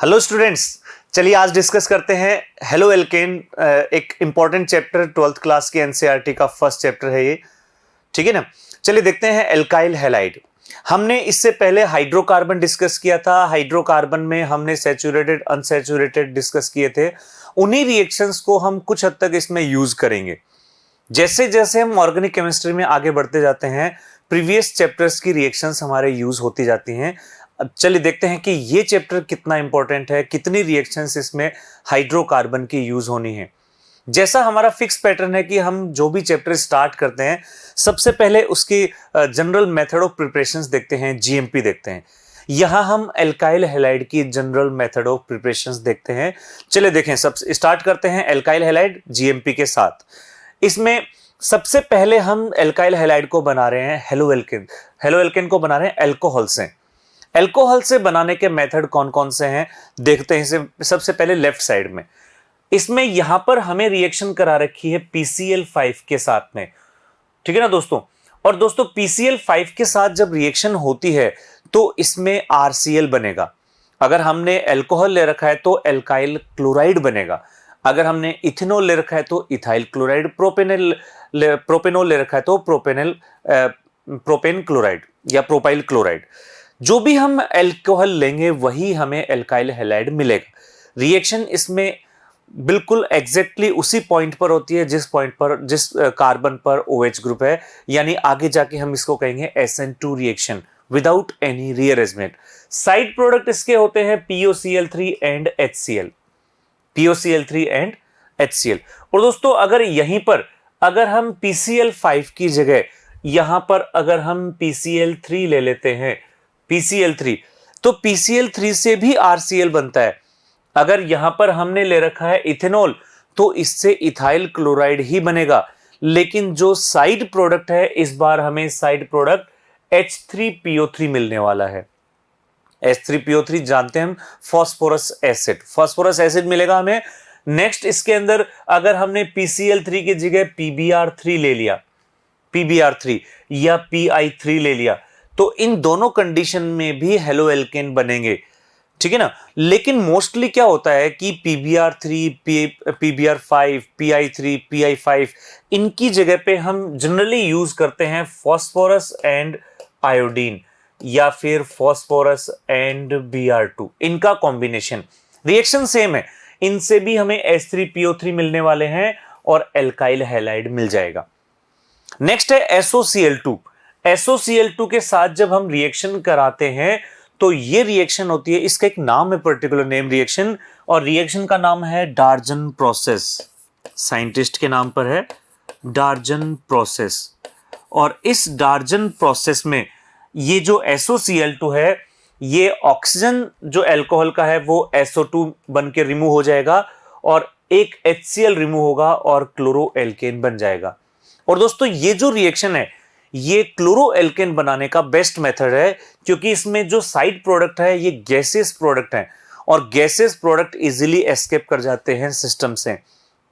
Hello students, चलिए आज discuss करते हैं हेलो एल्केन। एक इंपॉर्टेंट चैप्टर 12th क्लास के एनसीईआरटी का फर्स्ट चैप्टर है ये, ठीक है ना। चलिए देखते हैं एल्काइल हैलाइड। हमने इससे पहले हाइड्रोकार्बन डिस्कस किया था। हाइड्रोकार्बन में हमने सैचुरेटेड अनसैचुरेटेड डिस्कस किए थे। उन्हीं रिएक्शंस को हम कुछ हद तक इसमें यूज करेंगे। जैसे जैसे हम ऑर्गेनिक केमिस्ट्री में आगे बढ़ते जाते हैं, प्रीवियस चैप्टर्स की रिएक्शंस हमारे यूज होती जाती हैं। अब चलिए देखते हैं कि ये चैप्टर कितना इंपॉर्टेंट है, कितनी रिएक्शंस इसमें हाइड्रोकार्बन की यूज होनी है। जैसा हमारा फिक्स पैटर्न है कि हम जो भी चैप्टर स्टार्ट करते हैं, सबसे पहले उसकी जनरल मेथड ऑफ प्रिपरेशंस देखते हैं, जीएमपी देखते हैं। यहां हम एल्काइल हैलाइड की जनरल मेथड ऑफ प्रिपरेशंस देखते हैं। चलिए देखें, सब स्टार्ट करते हैं एल्काइल हैलाइड जीएमपी के साथ। इसमें सबसे पहले हम एल्काइल हैलाइड को बना रहे हैं हेलो एल्केन। हेलो एल्केन को बना रहे हैं अल्कोहल से। अल्कोहल से बनाने के मेथड कौन कौन से हैं देखते हैं। इसे सबसे पहले लेफ्ट साइड में, इसमें यहां पर हमें रिएक्शन करा रखी है PCl5 के साथ में, ठीक है ना दोस्तों। और दोस्तों PCl5 के साथ जब रिएक्शन होती है तो इसमें RCl बनेगा। अगर हमने अल्कोहल ले रखा है तो एल्काइल क्लोराइड बनेगा। अगर हमने इथेनॉल ले रखा है तो इथाइल क्लोराइड, प्रोपेनॉल ले रखा है तो प्रोपेन क्लोराइड या प्रोपाइल क्लोराइड। जो भी हम अल्कोहल लेंगे वही हमें एल्काइल हैलाइड मिलेगा। रिएक्शन इसमें बिल्कुल एग्जैक्टली उसी पॉइंट पर होती है जिस पॉइंट पर, जिस कार्बन पर OH ग्रुप है, यानी आगे जाके हम इसको कहेंगे SN2 reaction without any rearrangement. Side product इसके होते हैं POCl3 and HCl, POCl3 and HCl। और दोस्तों अगर यहीं पर अगर हम PCl5 की जगह यहां पर अगर हम PCl3 ले लेते हैं, PCl3, तो PCl3 से भी RCl बनता है। अगर यहां पर हमने ले रखा है इथेनॉल तो इससे इथाइल क्लोराइड ही बनेगा। लेकिन जो साइड प्रोडक्ट है, इस बार हमें साइड प्रोडक्ट H3PO3 मिलने वाला है। H3PO3 जानते हैं हम, फास्फोरस एसिड, फास्फोरस एसिड मिलेगा हमें। नेक्स्ट इसके अंदर अगर हमने PCl3 की जगह PBr3 ले लिया, PBr3 या PI3 ले लिया, तो इन दोनों कंडीशन में भी हेलो एल्केन बनेंगे, ठीक है ना। लेकिन मोस्टली क्या होता है कि PBr3, PBr5, PI3, PI5, इनकी जगह पे हम जनरली यूज करते हैं फास्फोरस एंड आयोडीन या फिर फास्फोरस एंड Br2, इनका कॉम्बिनेशन। रिएक्शन सेम है, इनसे भी हमें H3PO3 मिलने वाले हैं और एल्काइल हैलाइड मिल जाएगा। नेक्स्ट है SOCl2। SOCl2 के साथ जब हम रिएक्शन कराते हैं तो ये रिएक्शन होती है, इसका एक नाम है, पर्टिकुलर नेम रिएक्शन, और रिएक्शन का नाम है डार्जन प्रोसेस। साइंटिस्ट के नाम पर है डार्जन प्रोसेस। और इस डार्जन प्रोसेस में ये जो SOCl2 है, ये ऑक्सीजन जो अल्कोहल का है वो SO2 बन के रिमूव हो जाएगा और एक HCl रिमूव होगा और क्लोरो एल्केन बन जाएगा। और दोस्तों ये जो रिएक्शन है ये क्लोरो एल्केन बनाने का बेस्ट मेथड है, क्योंकि इसमें जो साइड प्रोडक्ट है ये गैसेस प्रोडक्ट है और गैसेस प्रोडक्ट इजीली एस्केप कर जाते हैं सिस्टम से।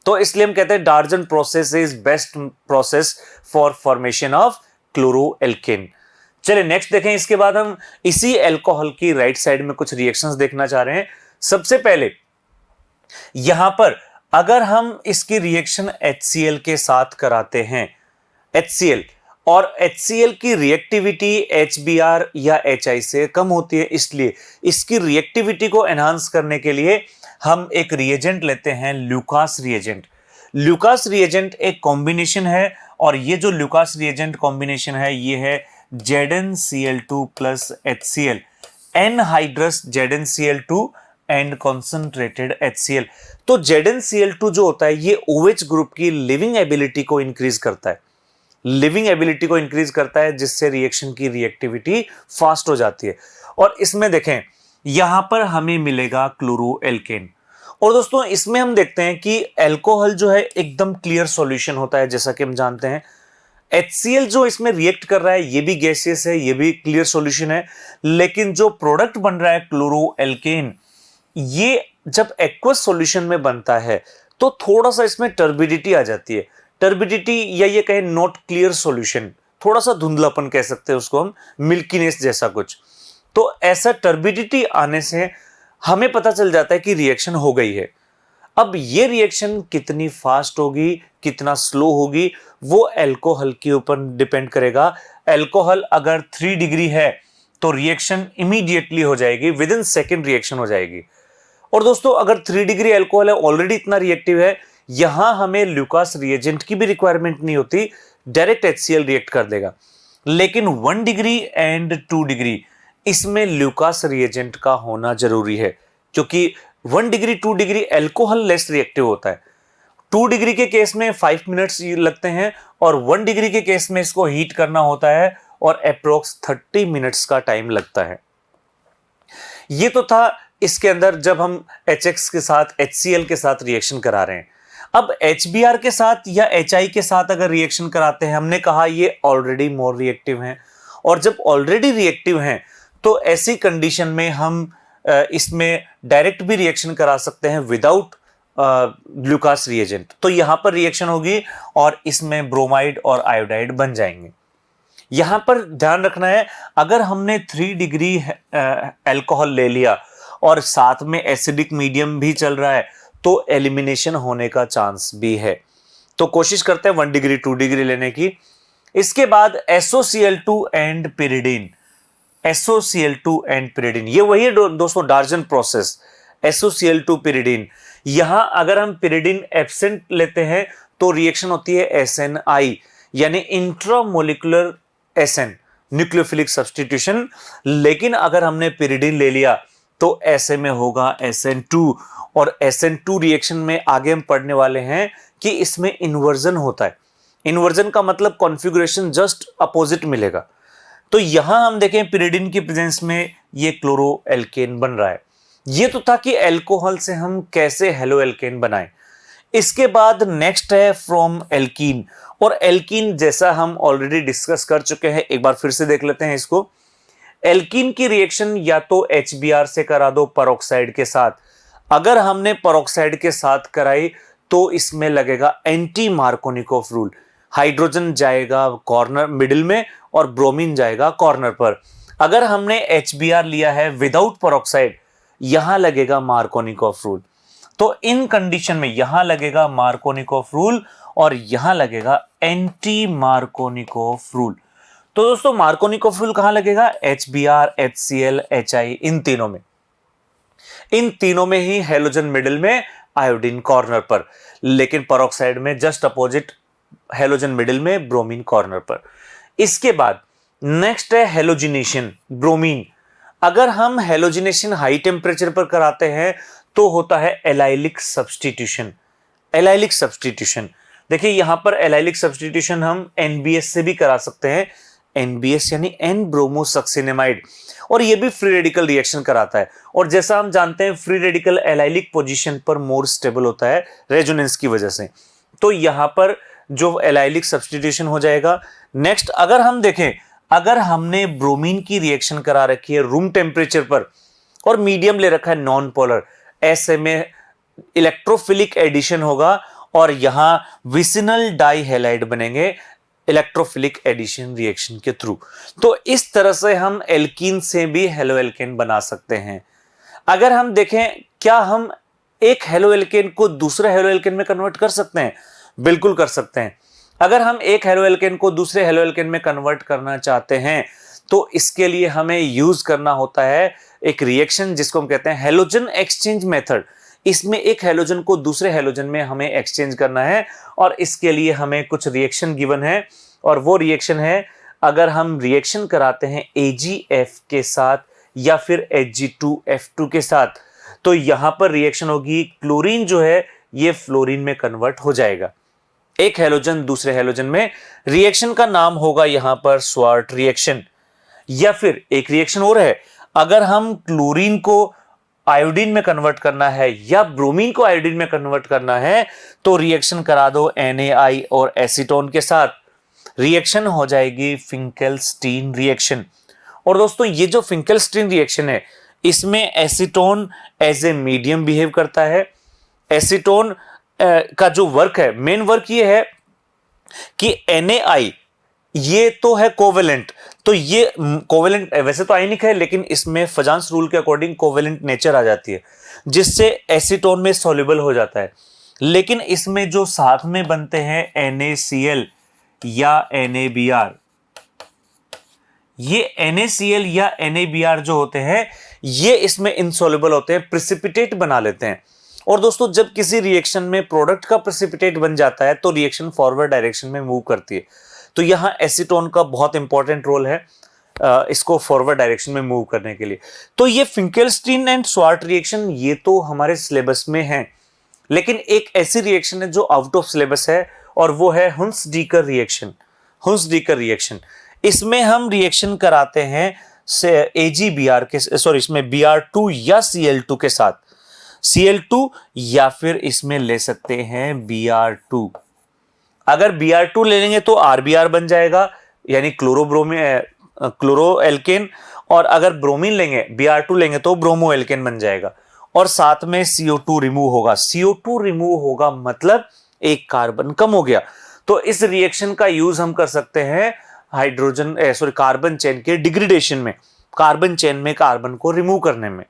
तो इसलिए हम कहते हैं Darzens process is best process for formation of chloro alkane. चलिए नेक्स्ट देखें। इसके बाद हम इसी अल्कोहल की राइट साइड में कुछ रिएक्शंस देखना चाह रहे हैं। सबसे पहले यहां पर अगर हम इसकी रिएक्शन HCl के साथ कराते हैं, HCl, और HCl की रिएक्टिविटी HBr या HI से कम होती है, इसलिए इसकी रिएक्टिविटी को एनहांस करने के लिए हम एक रिएजेंट लेते हैं, ल्यूकास रिएजेंट। ल्यूकास रिएजेंट एक कॉम्बिनेशन है और ये जो ल्यूकास रिएजेंट कॉम्बिनेशन है ये है ZnCl2 plus HCl, anhydrous ZnCl2 and concentrated HCl। तो ZnCl2 जो होता है ये OH ग्रुप की लिविंग एबिलिटी को इंक्रीज करता है, लिविंग एबिलिटी को इंक्रीज करता है, जिससे रिएक्शन की रिएक्टिविटी फास्ट हो जाती है। और इसमें देखें यहां पर हमें मिलेगा क्लोरो एल्केन। और दोस्तों इसमें हम देखते हैं कि अल्कोहल जो है एकदम क्लियर सॉल्यूशन होता है, जैसा कि हम जानते हैं। HCl जो इसमें रिएक्ट कर रहा है ये भी गैसियस है, ये भी क्लियर सॉल्यूशन है। लेकिन जो प्रोडक्ट बन रहा है क्लोरो एल्केन, ये जब एक्वस सॉल्यूशन में बनता है तो थोड़ा सा इसमें टर्बिडिटी आ जाती है। टर्बिडिटी या ये कहें नॉट क्लियर सॉल्यूशन, थोड़ा सा धुंधलापन कह सकते हैं उसको हम, मिल्कीनेस जैसा कुछ। तो ऐसा टर्बिडिटी आने से हमें पता चल जाता है कि रिएक्शन हो गई है। अब ये रिएक्शन कितनी फास्ट होगी, कितना स्लो होगी, वो अल्कोहल के ऊपर डिपेंड करेगा। अल्कोहल अगर 3 डिग्री है तो रिएक्शन इमीडिएटली हो जाएगी, विद इन सेकेंड रिएक्शन हो जाएगी। और दोस्तों अगर 3 डिग्री अल्कोहल है, ऑलरेडी इतना रिएक्टिव है, यहां हमें ल्यूकास रिएजेंट की भी रिक्वायरमेंट नहीं होती, डायरेक्ट HCl रिएक्ट कर देगा। लेकिन 1 डिग्री एंड 2 डिग्री, इसमें ल्यूकास रिएजेंट का होना जरूरी है, क्योंकि 1 degree 2 degree alcohol less reactive होता है। 2 डिग्री के केस में 5 मिनट्स लगते हैं और 1 डिग्री के केस में इसको हीट करना होता है और अप्रोक्स 30 मिनट्स का टाइम लगता है। ये तो था इसके अंदर जब हम HX के साथ HCl के साथ रिएक्शन करा रहे हैं। अब HBr के साथ या HI के साथ अगर रिएक्शन कराते हैं, हमने कहा ये ऑलरेडी मोर रिएक्टिव हैं, और जब ऑलरेडी रिएक्टिव हैं तो ऐसी कंडीशन में हम इसमें डायरेक्ट भी रिएक्शन करा सकते हैं विदाउट ग्लूकास रिएजेंट। तो यहां पर रिएक्शन होगी और इसमें ब्रोमाइड और आयोडाइड बन जाएंगे। यहां पर ध्यान रखना है, अगर हमने 3 डिग्री अल्कोहल ले लिया और साथ में एसिडिक मीडियम भी चल रहा है तो एलिमिनेशन होने का चांस भी है। तो कोशिश करते हैं 1 डिग्री 2 डिग्री लेने की। इसके बाद SOCl2 and pyridine, SOCl2 and pyridine, ये वही है दोस्तों डार्जन प्रोसेस, SOCl2 पिरिडीन। यहां अगर हम पिरिडीन एब्सेंट लेते हैं तो रिएक्शन होती है SNI, यानी इंट्रामोलिकुलर SN, न्यूक्लियोफिलिक सब्स्टिट्यूशन। लेकिन अगर हमने पिरिडीन ले लिया तो ऐसे में होगा SN2, और SN2 रिएक्शन में आगे हम पढ़ने वाले हैं कि इसमें इन्वर्जन होता है। इन्वर्जन का मतलब कॉन्फ़िगरेशन जस्ट अपोजिट मिलेगा। तो यहां हम देखें पिरिडीन की प्रेजेंस में ये क्लोरो एल्केन बन रहा है। ये तो था कि अल्कोहल से हम कैसे हेलो एल्केन बनाएं। इसके बाद नेक्स्ट है फ्रॉम एल्कीन, और एल्कीन जैसा हम ऑलरेडी डिस्कस कर चुके हैं, एक बार फिर से देख लेते हैं इसको। एल्कीन की रिएक्शन या तो HBr से करा दो परऑक्साइड के साथ। अगर हमने परऑक्साइड के साथ कराई तो इसमें लगेगा एंटी मार्कोनिकोव रूल, हाइड्रोजन जाएगा कॉर्नर मिडिल में और ब्रोमीन जाएगा कॉर्नर पर। अगर हमने HBr लिया है विदाउट परऑक्साइड, यहां लगेगा मार्कोनिकोव रूल। तो इन कंडीशन में यहां लगेगा मार्कोनिकोव रूल और यहां लगेगा एंटी मार्कोनिकोव रूल। तो दोस्तों मार्कोनिकोव रूल कहां लगेगा? HBr, HCl, HI, इन तीनों में। इन तीनों में ही हेलोजन मिडिल में, आयोडीन कॉर्नर पर, लेकिन परऑक्साइड में जस्ट अपोजिट, हेलोजन मिडिल में, ब्रोमीन कॉर्नर पर। इसके बाद नेक्स्ट है हेलोजिनेशन, ब्रोमीन। अगर हम हेलोजिनेशन हाई टेम्परेचर पर कराते हैं तो होता है एलाइलिक सब्स्टिट्यूशन। एलाइलिक सब्स्टिट्यूशन देखिए, यहां पर एलाइलिक सब्स्टिट्यूशन हम NBS से भी करा सकते हैं। NBS यानी N ब्रोमोसक्सिनेमाइड, और ये भी फ्री रेडिकल रिएक्शन कराता है। और जैसा हम जानते हैं फ्री रेडिकल एलाइलिक पोजीशन पर मोर स्टेबल होता है रेजोनेंस की वजह से, तो यहां पर जो एलाइलिक सब्स्टिट्यूशन हो जाएगा। नेक्स्ट अगर हम देखें, अगर हमने ब्रोमीन की रिएक्शन करा रखी है रूम टेम्परेचर पर और मीडियम ले रखा है नॉन पोलर, ऐसे में इलेक्ट्रोफिलिक एडिशन होगा और यहां विसिनल डाइहैलाइड बनेंगे इलेक्ट्रोफिलिक एडिशन रिएक्शन के थ्रू। तो इस तरह से हम एल्कीन से भी हेलो एल्केन बना सकते हैं। अगर हम देखें, क्या हम एक हेलो एल्केन को दूसरे हेलो एल्केन में कन्वर्ट कर सकते हैं? बिल्कुल कर सकते हैं। अगर हम एक हेलो एल्केन को दूसरे हेलो एल्केन में कन्वर्ट करना चाहते हैं तो इसके लिए हमें यूज करना होता है एक रिएक्शन जिसको हम कहते हैं हेलोजन एक्सचेंज मेथड। इसमें एक हेलोजन को दूसरे हेलोजन में हमें एक्सचेंज करना है और इसके लिए हमें कुछ रिएक्शन गिवन है, और वो रिएक्शन है अगर हम रिएक्शन कराते हैं AgF के साथ या फिर Hg2F2 के साथ, तो यहां पर रिएक्शन होगी, क्लोरीन जो है ये फ्लोरीन में कन्वर्ट हो जाएगा, एक हेलोजन दूसरे हेलोजन में। रिएक्शन का नाम होगा यहां पर स्वार्ट रिएक्शन। या फिर एक रिएक्शन और है, अगर हम क्लोरीन को आयोडीन में कन्वर्ट करना है या ब्रोमीन को आयोडीन में कन्वर्ट करना है तो रिएक्शन करा दो NaI और एसीटोन के साथ, रिएक्शन हो जाएगी फिंकेल्स्टीन रिएक्शन। और दोस्तों ये जो फिंकेल्स्टीन रिएक्शन है, इसमें acetone as a medium behave करता है। एसीटोन का जो वर्क है, मेन वर्क ये है कि NaI ये तो है कोवेलेंट, तो ये कोवेलेंट, वैसे तो आयनिक है लेकिन इसमें फजांस रूल के अकॉर्डिंग कोवेलेंट नेचर आ जाती है, जिससे एसीटोन में सॉल्युबल हो जाता है। लेकिन इसमें जो साथ में बनते हैं NaCl या NaBr, ये NaCl या NaBr जो होते हैं ये इसमें इनसॉल्युबल होते हैं, प्रेसिपिटेट बना लेते हैं। और दोस्तों जब किसी रिएक्शन में प्रोडक्ट का प्रेसिपिटेट बन जाता है तो रिएक्शन फॉरवर्ड डायरेक्शन में मूव करती है। तो यहां एसीटोन का बहुत इंपॉर्टेंट रोल है इसको फॉरवर्ड डायरेक्शन में मूव करने के लिए। तो ये फिंकेलस्टीन एंड स्वार्ट रिएक्शन ये तो हमारे सिलेबस में है, लेकिन एक ऐसी रिएक्शन है जो आउट ऑफ सिलेबस है और वो है हुंस-डीकर रिएक्शन। हुंस-डीकर रिएक्शन, इसमें हम रिएक्शन कराते हैं से AgBr के, सॉरी इसमें Br2 या Cl2 के साथ, Cl2 या फिर इसमें ले सकते हैं Br2। अगर Br2 ले लेंगे तो RBr बन जाएगा यानी क्लोरो एल्केन, और अगर ब्रोमीन लेंगे Br2 लेंगे तो ब्रोमो एल्केन बन जाएगा, और साथ में CO2 रिमूव होगा। CO2 रिमूव होगा मतलब एक कार्बन कम हो गया। तो इस रिएक्शन का यूज हम कर सकते हैं कार्बन चेन के डिग्रेडेशन में, कार्बन चेन में कार्बन को रिमूव करने में।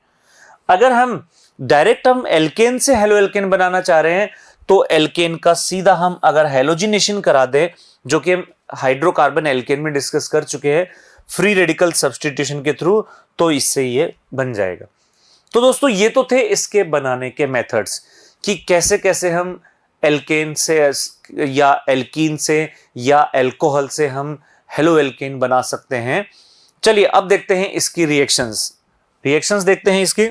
अगर हम डायरेक्ट हम एल्केन से हेलो एल्केन बनाना चाह रहे हैं तो एल्केन का सीधा हम अगर हेलोजिनेशन करा दें, जो कि हम हाइड्रोकार्बन एल्केन में डिस्कस कर चुके हैं फ्री रेडिकल सब्स्टिट्यूशन के थ्रू, तो इससे ये बन जाएगा। तो दोस्तों ये तो थे इसके बनाने के मेथड्स कि कैसे कैसे हम एल्केन से या एल्कीन से या अल्कोहल से हम हेलो एल्केन बना सकते हैं। चलिए अब देखते हैं इसकी रिएक्शंस देखते हैं इसकी।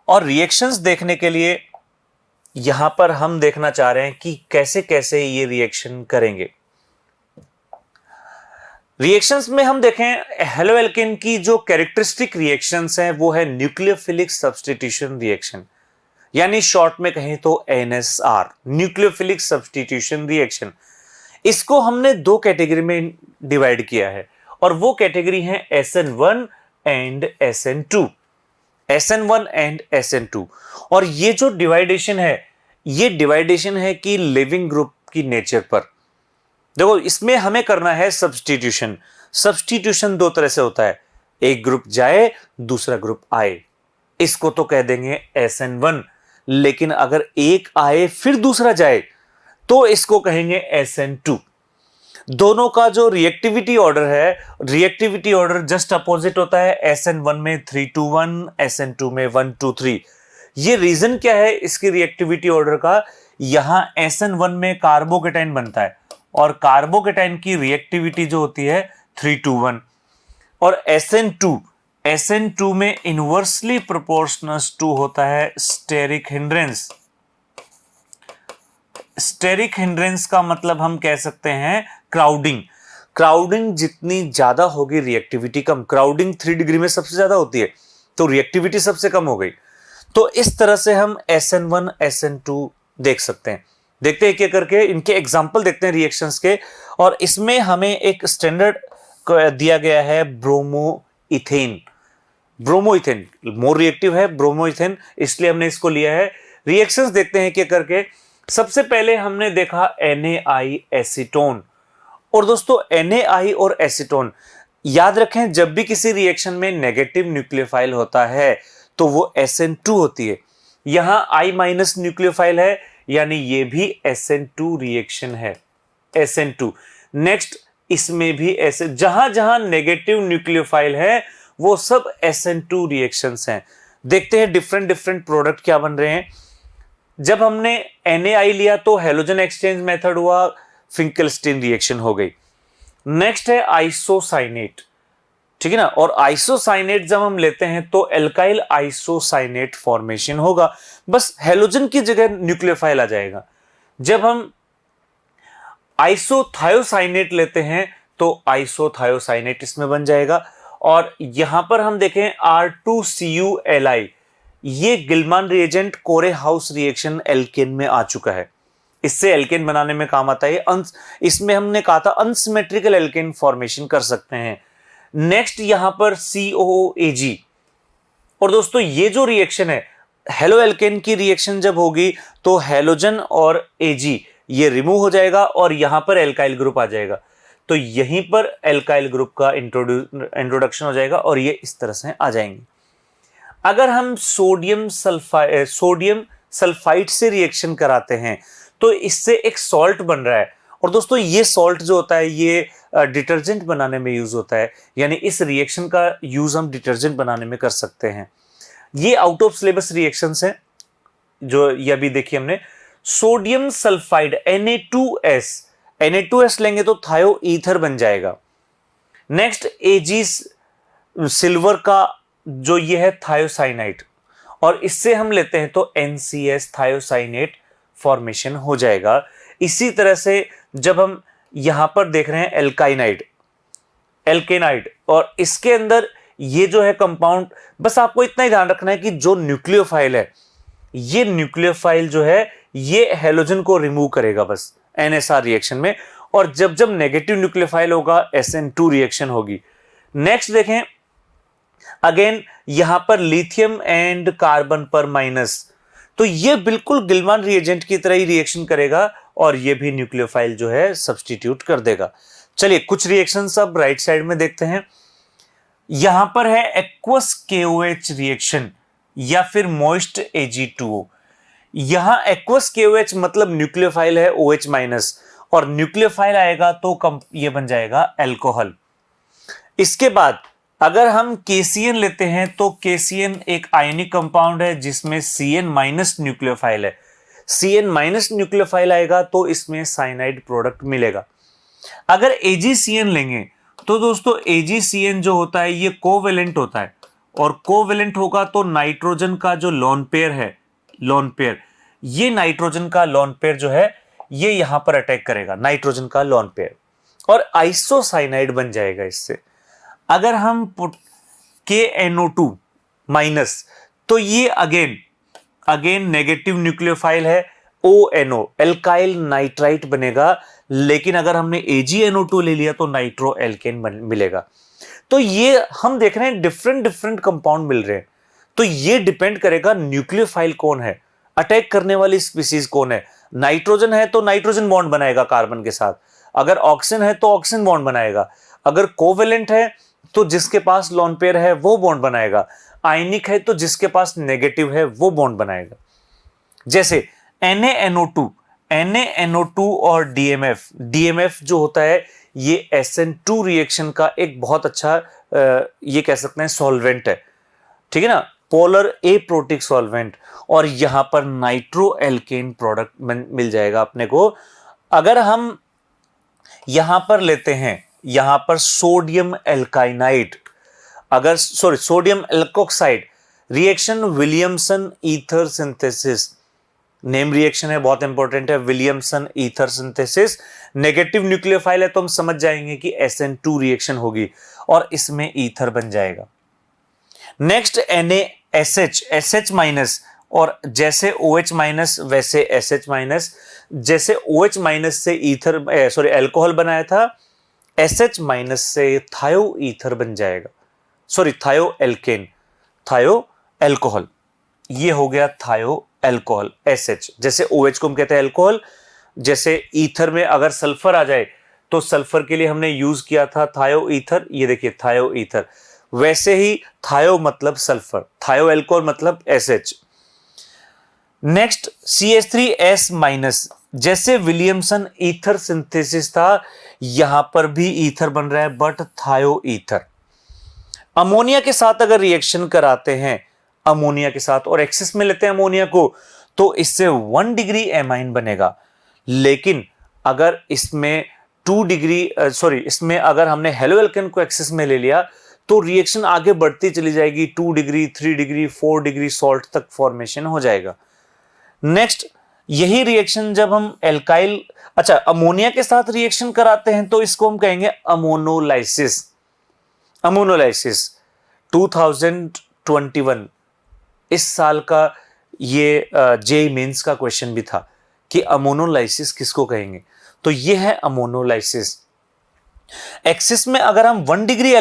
और रिएक्शंस देखने के लिए यहां पर हम देखना चाह रहे हैं कि कैसे कैसे ये रिएक्शन करेंगे। रिएक्शंस में हम देखें हेलो एल्केन की जो कैरेक्टरिस्टिक रिएक्शंस हैं वो है न्यूक्लियोफिलिक सब्स्टिट्यूशन रिएक्शन, यानी शॉर्ट में कहें तो NSR, न्यूक्लियोफिलिक सब्स्टिट्यूशन रिएक्शन। इसको हमने दो कैटेगरी में डिवाइड किया है और वो कैटेगरी है SN1 and SN2, SN1 and SN2। और ये जो डिवाइडेशन है ये डिवाइडेशन है कि लिविंग ग्रुप की नेचर पर। देखो इसमें हमें करना है सब्स्टिट्यूशन। सब्स्टिट्यूशन दो तरह से होता है, एक ग्रुप जाए दूसरा ग्रुप आए, इसको तो कह देंगे SN1। लेकिन अगर एक आए फिर दूसरा जाए तो इसको कहेंगे SN2। दोनों का जो रिएक्टिविटी ऑर्डर है, रिएक्टिविटी ऑर्डर जस्ट अपोजिट होता है। SN1 में 3-2-1, SN2 में 1-2-3। ये रीजन क्या है इसकी रिएक्टिविटी ऑर्डर का? यहां SN1 में कार्बोकेटाइन बनता है और कार्बोकेटाइन की रिएक्टिविटी जो होती है 3-1, और SN2 में इनवर्सली प्रोपोर्शनल टू होता है स्टेरिक हिंड्रेंस। स्टेरिक हिंड्रेंस का मतलब हम कह सकते हैं क्राउडिंग जितनी ज्यादा होगी रिएक्टिविटी कम। क्राउडिंग 3 डिग्री में सबसे ज्यादा होती है तो रिएक्टिविटी सबसे कम हो गई। तो इस तरह से हम SN1 SN2 देख सकते हैं। देखते हैं क्या करके इनके एग्जाम्पल देखते हैं रिएक्शंस के। और इसमें हमें एक स्टैंडर्ड दिया गया है ब्रोमोइथेन मोर रिएक्टिव है ब्रोमोइथेन, इसलिए हमने इसको लिया है। रिएक्शंस देखते हैं क्या करके। सबसे पहले हमने देखा NaI एसीटोन। और दोस्तों NaI और एसीटोन याद रखें, जब भी किसी रिएक्शन में नेगेटिव न्यूक्लियोफाइल होता है तो वो SN2 होती है। यहां I- न्यूक्लियोफाइल है यानी ये भी SN2 रिएक्शन है, SN2। नेक्स्ट इसमें भी ऐसे जहां जहां नेगेटिव न्यूक्लियोफाइल है वो सब SN2 रिएक्शंस हैं। देखते हैं डिफरेंट प्रोडक्ट क्या बन रहे हैं। जब हमने NaI लिया तो हेलोजन एक्सचेंज मेथड हुआ, फिंकेलस्टीन रिएक्शन हो गई। नेक्स्ट है आइसोसाइनेट, ठीक है ना। और आइसोसाइनेट जब हम लेते हैं तो एल्काइल आइसोसाइनेट फॉर्मेशन होगा, बस हेलोजन की जगह न्यूक्लियोफाइल आ जाएगा। जब हम आइसोथायोसाइनेट लेते हैं तो आइसोथायोसाइनेट इसमें बन जाएगा। और यहां पर हम देखें R2CuLi, ये Gilman reagent Corey House reaction alkane में आ चुका है, इससे एल्केन बनाने में काम आता है। इसमें हमने कहा था अनसिमेट्रिकल एल्केन फॉर्मेशन कर सकते हैं। नेक्स्ट यहां पर COOAg। और दोस्तों ये जो रिएक्शन है हेलो एल्केन की रिएक्शन जब होगी तो हेलोजन और Ag ये रिमूव हो जाएगा और यहां पर एल्काइल ग्रुप आ जाएगा। तो यहीं पर एल्काइल ग्रुप का इंट्रोडक्शन हो जाएगा और ये इस तरह से आ जाएंगे। अगर हम सोडियम सल्फाइड से रिएक्शन कराते हैं तो इससे एक सॉल्ट बन रहा है। और दोस्तों ये सॉल्ट जो होता है ये डिटर्जेंट बनाने में यूज होता है, यानी इस रिएक्शन का यूज हम डिटर्जेंट बनाने में कर सकते हैं। ये आउट ऑफ सिलेबस रिएक्शंस हैं जो ये अभी देखिए हमने। सोडियम सल्फाइड Na2S लेंगे तो थायो ईथर बन जाएगा। नेक्स्ट Ag सिल्वर का जो ये है थायोसाइनाइड, और इससे हम लेते हैं तो NCS थायोसाइनेट फॉर्मेशन हो जाएगा। इसी तरह से जब हम यहां पर देख रहे हैं एल्केनाइड और इसके अंदर ये जो है कंपाउंड, बस आपको इतना ही ध्यान रखना है कि जो न्यूक्लियोफाइल है, ये न्यूक्लियोफाइल जो है ये हैलोजन को रिमूव करेगा बस NSR रिएक्शन में, और जब जब नेगेटिव न्यूक्लियोफाइल होगा SN2 रिएक्शन होगी। नेक्स्ट देखें, अगेन यहां पर लिथियम एंड कार्बन पर माइनस, तो ये बिल्कुल गिलमान रिएजेंट की तरह ही रिएक्शन करेगा और ये भी न्यूक्लियोफाइल जो है सब्स्टिट्यूट कर देगा। चलिए कुछ रिएक्शंस अब राइट साइड में देखते हैं। यहां पर है एक्वस KOH रिएक्शन या फिर मॉइस्ट Ag2O। यहां एक्वस KOH मतलब न्यूक्लियोफाइल है OH माइनस, और न्यूक्लियोफाइल आएगा तो ये बन जाएगा अल्कोहल। इसके बाद अगर हम KCN लेते हैं तो KCN एक आयनिक कंपाउंड है जिसमें Cn माइनस न्यूक्लियोफाइल है। Cn माइनस न्यूक्लियोफाइल आएगा तो इसमें साइनाइड प्रोडक्ट मिलेगा। अगर AgCN लेंगे तो दोस्तों AgCN जो होता है ये कोवेलेंट होता है, और कोवेलेंट होगा तो नाइट्रोजन का जो लोन पेयर है, लोन पेयर, ये नाइट्रोजन का लोन पेयर जो है ये यहां पर अटैक करेगा, नाइट्रोजन का लोन पेयर, और आइसोसाइनाइड बन जाएगा इससे। अगर हम KNO2 माइनस, तो ये अगेन नेगेटिव न्यूक्लियोफाइल है, ONO एल्काइल नाइट्राइट बनेगा, लेकिन अगर हमने AgNO2 ले लिया तो नाइट्रो एल्केन मिलेगा। तो ये हम देख रहे हैं डिफरेंट कंपाउंड मिल रहे हैं, तो ये डिपेंड करेगा न्यूक्लियोफाइल कौन है, अटैक करने वाली स्पीसीज कौन है। नाइट्रोजन है तो नाइट्रोजन बॉन्ड बनाएगा कार्बन के साथ, अगर ऑक्सीजन है तो ऑक्सीजन बॉन्ड बनाएगा, अगर कोवेलेंट है तो जिसके पास लोन पेयर है वो बॉन्ड बनाएगा, आयनिक है तो जिसके पास नेगेटिव है वो बॉन्ड बनाएगा। जैसे NaNO2 और DMF जो होता है ये SN2 रिएक्शन का एक बहुत अच्छा ये कह सकते हैं सॉल्वेंट है, ठीक है ना, पोलर एप्रोटिक सॉल्वेंट, और यहां पर नाइट्रो एल्केन प्रोडक्ट मिल जाएगा अपने को। अगर हम यहां पर लेते हैं, यहां पर सोडियम एल्काइनाइड, अगर sodium alkoxide reaction Williamson ether synthesis, name reaction है, बहुत इंपॉर्टेंट है, Williamson ether synthesis. Negative nucleophile है तो हम समझ जाएंगे कि SN2 रिएक्शन होगी और इसमें ईथर बन जाएगा। नेक्स्ट NaSH माइनस, और जैसे OH माइनस वैसे SH माइनस, जैसे OH माइनस से एल्कोहल बनाया था, SH माइनस से थायो ईथर बन जाएगा, थायो एल्केन, थायो एल्कोहल, ये हो गया थायो एल्कोहल SH। जैसे OH को हम कहते हैं एल्कोहल, जैसे ईथर में अगर सल्फर आ जाए तो सल्फर के लिए हमने यूज किया था थायो ईथर, ये देखिए थायो ईथर, वैसे ही थायो मतलब सल्फर, थायो एल्कोहल मतलब SH। नेक्स्ट CH3S माइनस, जैसे विलियमसन ईथर सिंथेसिस था यहां पर भी ईथर बन रहा है बट थायो ईथर। अमोनिया के साथ अगर रिएक्शन कराते हैं, अमोनिया के साथ और एक्सेस में लेते हैं अमोनिया को, तो इससे 1 डिग्री एमाइन बनेगा, लेकिन अगर इसमें 2 डिग्री इसमें अगर हमने हेलो एल्केन को एक्सेस में ले लिया तो रिएक्शन आगे बढ़ती चली जाएगी, 2 डिग्री 3 डिग्री 4 डिग्री सॉल्ट तक फॉर्मेशन हो जाएगा। नेक्स्ट यही रिएक्शन जब हम अमोनिया के साथ रिएक्शन कराते हैं तो इसको हम कहेंगे अमोनोलाइसिस। 2021 इस साल का ये जेईई मेंस का क्वेश्चन भी था कि अमोनोलाइसिस किसको कहेंगे, तो ये है अमोनोलाइसिस। एक्सिस में अगर हम 1 डिग्री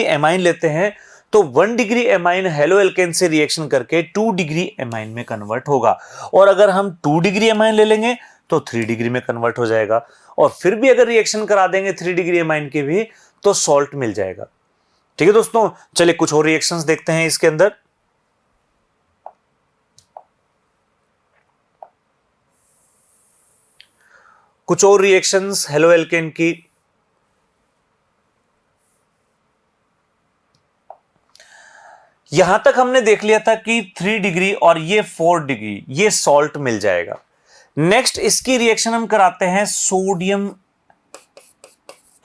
एमाइन लेते हैं तो 1 डिग्री एमाइन हेलो एल्केन से रिएक्शन करके 2 डिग्री एमाइन में कन्वर्ट होगा, और अगर हम 2 डिग्री एमाइन ले लेंगे तो 3 डिग्री में कन्वर्ट हो जाएगा, और फिर भी अगर रिएक्शन करा देंगे 3 डिग्री एमाइन की भी तो सॉल्ट मिल जाएगा। ठीक है दोस्तों, चलिए कुछ और रिएक्शंस देखते हैं इसके अंदर। कुछ और रिएक्शंस हेलो एल्केन की। यहां तक हमने देख लिया था कि 3 डिग्री और ये 4 डिग्री ये सॉल्ट मिल जाएगा। नेक्स्ट इसकी रिएक्शन हम कराते हैं sodium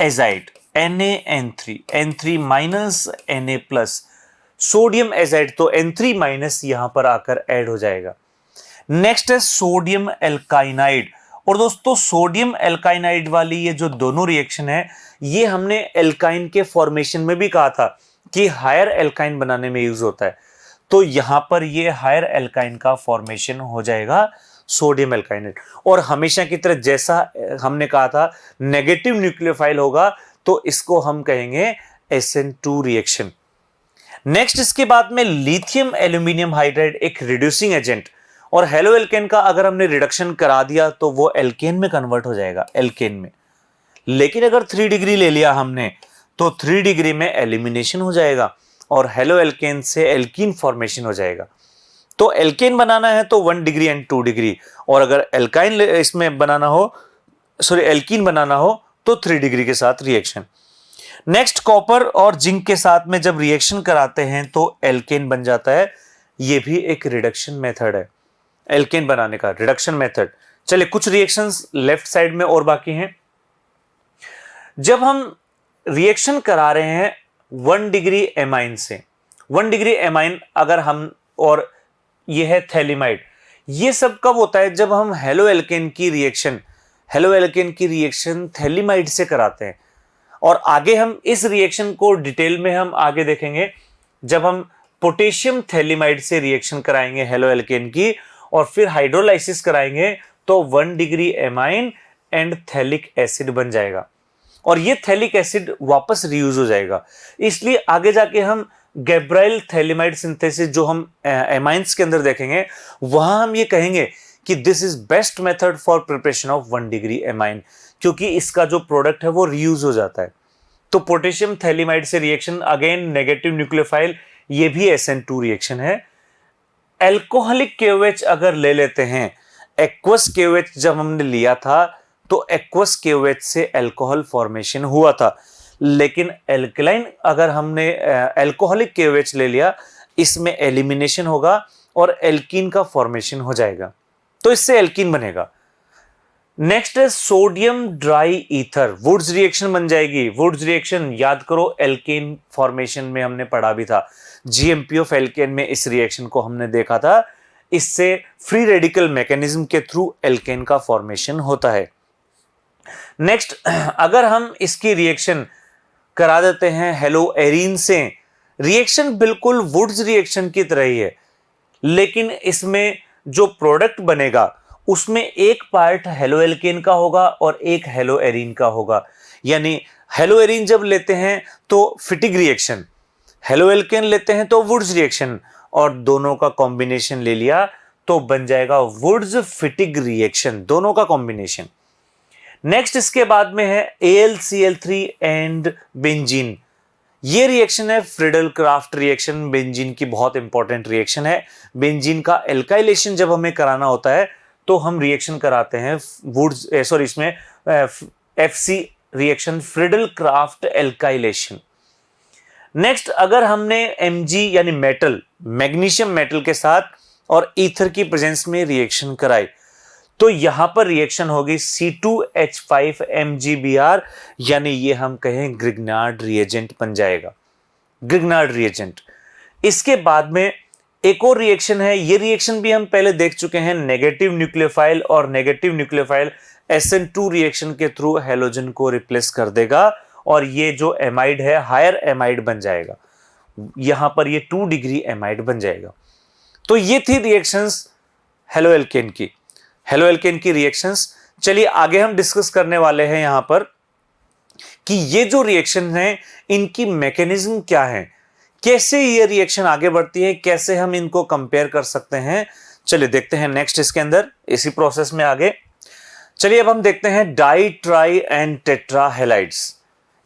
azide NaN3 N3 minus Na plus sodium azide, तो N3 माइनस यहां पर आकर ऐड हो जाएगा। नेक्स्ट है सोडियम एल्काइनाइड, और दोस्तों सोडियम एल्काइनाइड वाली ये जो दोनों रिएक्शन है ये हमने एल्काइन के फॉर्मेशन में भी कहा था कि हायर एल्काइन बनाने में यूज होता है, तो यहां पर ये हायर एल्काइन का फॉर्मेशन हो जाएगा सोडियम एल्काइनाइड। और हमेशा की तरह जैसा हमने कहा था नेगेटिव न्यूक्लियोफाइल होगा तो इसको हम कहेंगे SN2 रिएक्शन। नेक्स्ट इसके बाद में लिथियम एल्यूमिनियम हाइड्राइड एक रिड्यूसिंग एजेंट, और हेलो एल्केन का अगर हमने रिडक्शन करा दिया तो वो एल्केन में कन्वर्ट हो जाएगा, एल्केन में। लेकिन अगर 3 डिग्री ले लिया हमने तो 3 डिग्री में एलिमिनेशन हो जाएगा और हेलो एल्केन से एल्कीन फॉर्मेशन हो जाएगा। तो एल्केन बनाना है तो 1 डिग्री एंड 2 डिग्री, और अगर एल्काइन इसमें बनाना हो, सॉरी एल्कीन बनाना हो तो 3 डिग्री के साथ रिएक्शन। नेक्स्ट कॉपर और जिंक के साथ में जब रिएक्शन कराते हैं तो एल्केन बन जाता है। ये भी एक रिडक्शन मेथड है, एल्केन बनाने का रिडक्शन मेथड। चलिए कुछ रिएक्शंस लेफ्ट साइड में और बाकी हैं। जब हम रिएक्शन करा रहे हैं 1 डिग्री एमाइन से, 1 डिग्री एमाइन अगर हम, और ये है थैलिमाइड, ये सब कब होता है जब हम हेलो एल्केन की रिएक्शन थैलिमाइड से कराते हैं। और आगे हम इस रिएक्शन को डिटेल में हम आगे देखेंगे जब हम पोटेशियम थैलिमाइड से रिएक्शन कराएंगे हेलो एल्केन की, और फिर हाइड्रोलाइसिस कराएंगे तो 1 degree amine and phthalic acid बन जाएगा, और ये थैलिक एसिड वापस रीयूज हो जाएगा। इसलिए आगे जाके हम गैब्राइल थैलिमाइड सिंथेसिस जो हम एमाइंस के अंदर देखेंगे वहां हम ये कहेंगे कि this is best method for preparation of 1 degree amine, क्योंकि इसका जो प्रोडक्ट है वो रीयूज हो जाता है। तो पोटेशियम थैलिमाइड से रिएक्शन अगेन नेगेटिव न्यूक्लियोफाइल, ये भी SN2 रिएक्शन है। एल्कोहलिक KOH अगर ले लेते हैं, एक्वस KOH जब हमने लिया था तो एक्वस KOH से एल्कोहल फॉर्मेशन हुआ था, लेकिन एल्कलाइन अगर हमने एल्कोहलिक KOH ले लिया इसमें एलिमिनेशन होगा और एल्कीन का फॉर्मेशन हो जाएगा, तो इससे एल्कीन बनेगा। नेक्स्ट है sodium dry ether, Wurtz reaction बन जाएगी। वुड्स रिएक्शन याद करो एल्केन फॉर्मेशन में हमने पढ़ा भी था, GMP ऑफ एल्केन में इस रिएक्शन को हमने देखा था। इससे फ्री रेडिकल मैकेनिज्म के थ्रू एल्केन का फॉर्मेशन होता है। नेक्स्ट अगर हम इसकी रिएक्शन करा देते हैं हेलो एरीन से, रिएक्शन बिल्कुल वुड्स रिएक्शन की तरह ही है, लेकिन इसमें जो प्रोडक्ट बनेगा उसमें एक पार्ट हेलो एल्केन का होगा और एक हेलो एरीन का होगा। यानी हेलो एरीन जब लेते हैं तो फिटिग रिएक्शन, हेलो एल्केन लेते हैं तो वुड्स रिएक्शन, और दोनों का कॉम्बिनेशन ले लिया तो बन जाएगा वुड्स फिटिग रिएक्शन, दोनों का कॉम्बिनेशन। नेक्स्ट इसके बाद में है AlCl3 एंड बेंजीन। ये रिएक्शन है फ्रीडल क्राफ्ट रिएक्शन, बेंजीन की बहुत इंपॉर्टेंट रिएक्शन है। बेंजीन का एल्काइलेशन जब हमें कराना होता है तो हम रिएक्शन कराते हैं वुड्स इसमें FC reaction, Friedel craft alkylation. Next अगर हमने Mg यानी मेटल, मैग्नीशियम मेटल के साथ और ईथर की प्रेजेंस में रिएक्शन कराई तो यहां पर रिएक्शन होगी C2H5MgBr, यानी ये हम कहें ग्रिग्नार्ड रिएजेंट बन जाएगा, ग्रिग्नार्ड रिएजेंट। इसके बाद में एक और रिएक्शन है, ये रिएक्शन भी हम पहले देख चुके हैं, नेगेटिव न्यूक्लियोफाइल, और नेगेटिव न्यूक्लियोफाइल SN2 रिएक्शन के थ्रू हेलोजन को रिप्लेस कर देगा और ये जो एमाइड है हायर एमाइड बन जाएगा, यहां पर ये 2 डिग्री एमाइड बन जाएगा। तो ये थी रिएक्शंस हेलो एल्केन की, हेलो एल्केन की रिएक्शंस। चलिए आगे हम डिस्कस करने वाले हैं यहां पर कि ये जो रिएक्शन हैं इनकी मैकेनिज्म क्या है, कैसे ये रिएक्शन आगे बढ़ती है, कैसे हम इनको कंपेयर कर सकते हैं। चलिए देखते हैं नेक्स्ट इसके अंदर इसी प्रोसेस में आगे। चलिए अब हम देखते हैं di tri and tetra halides,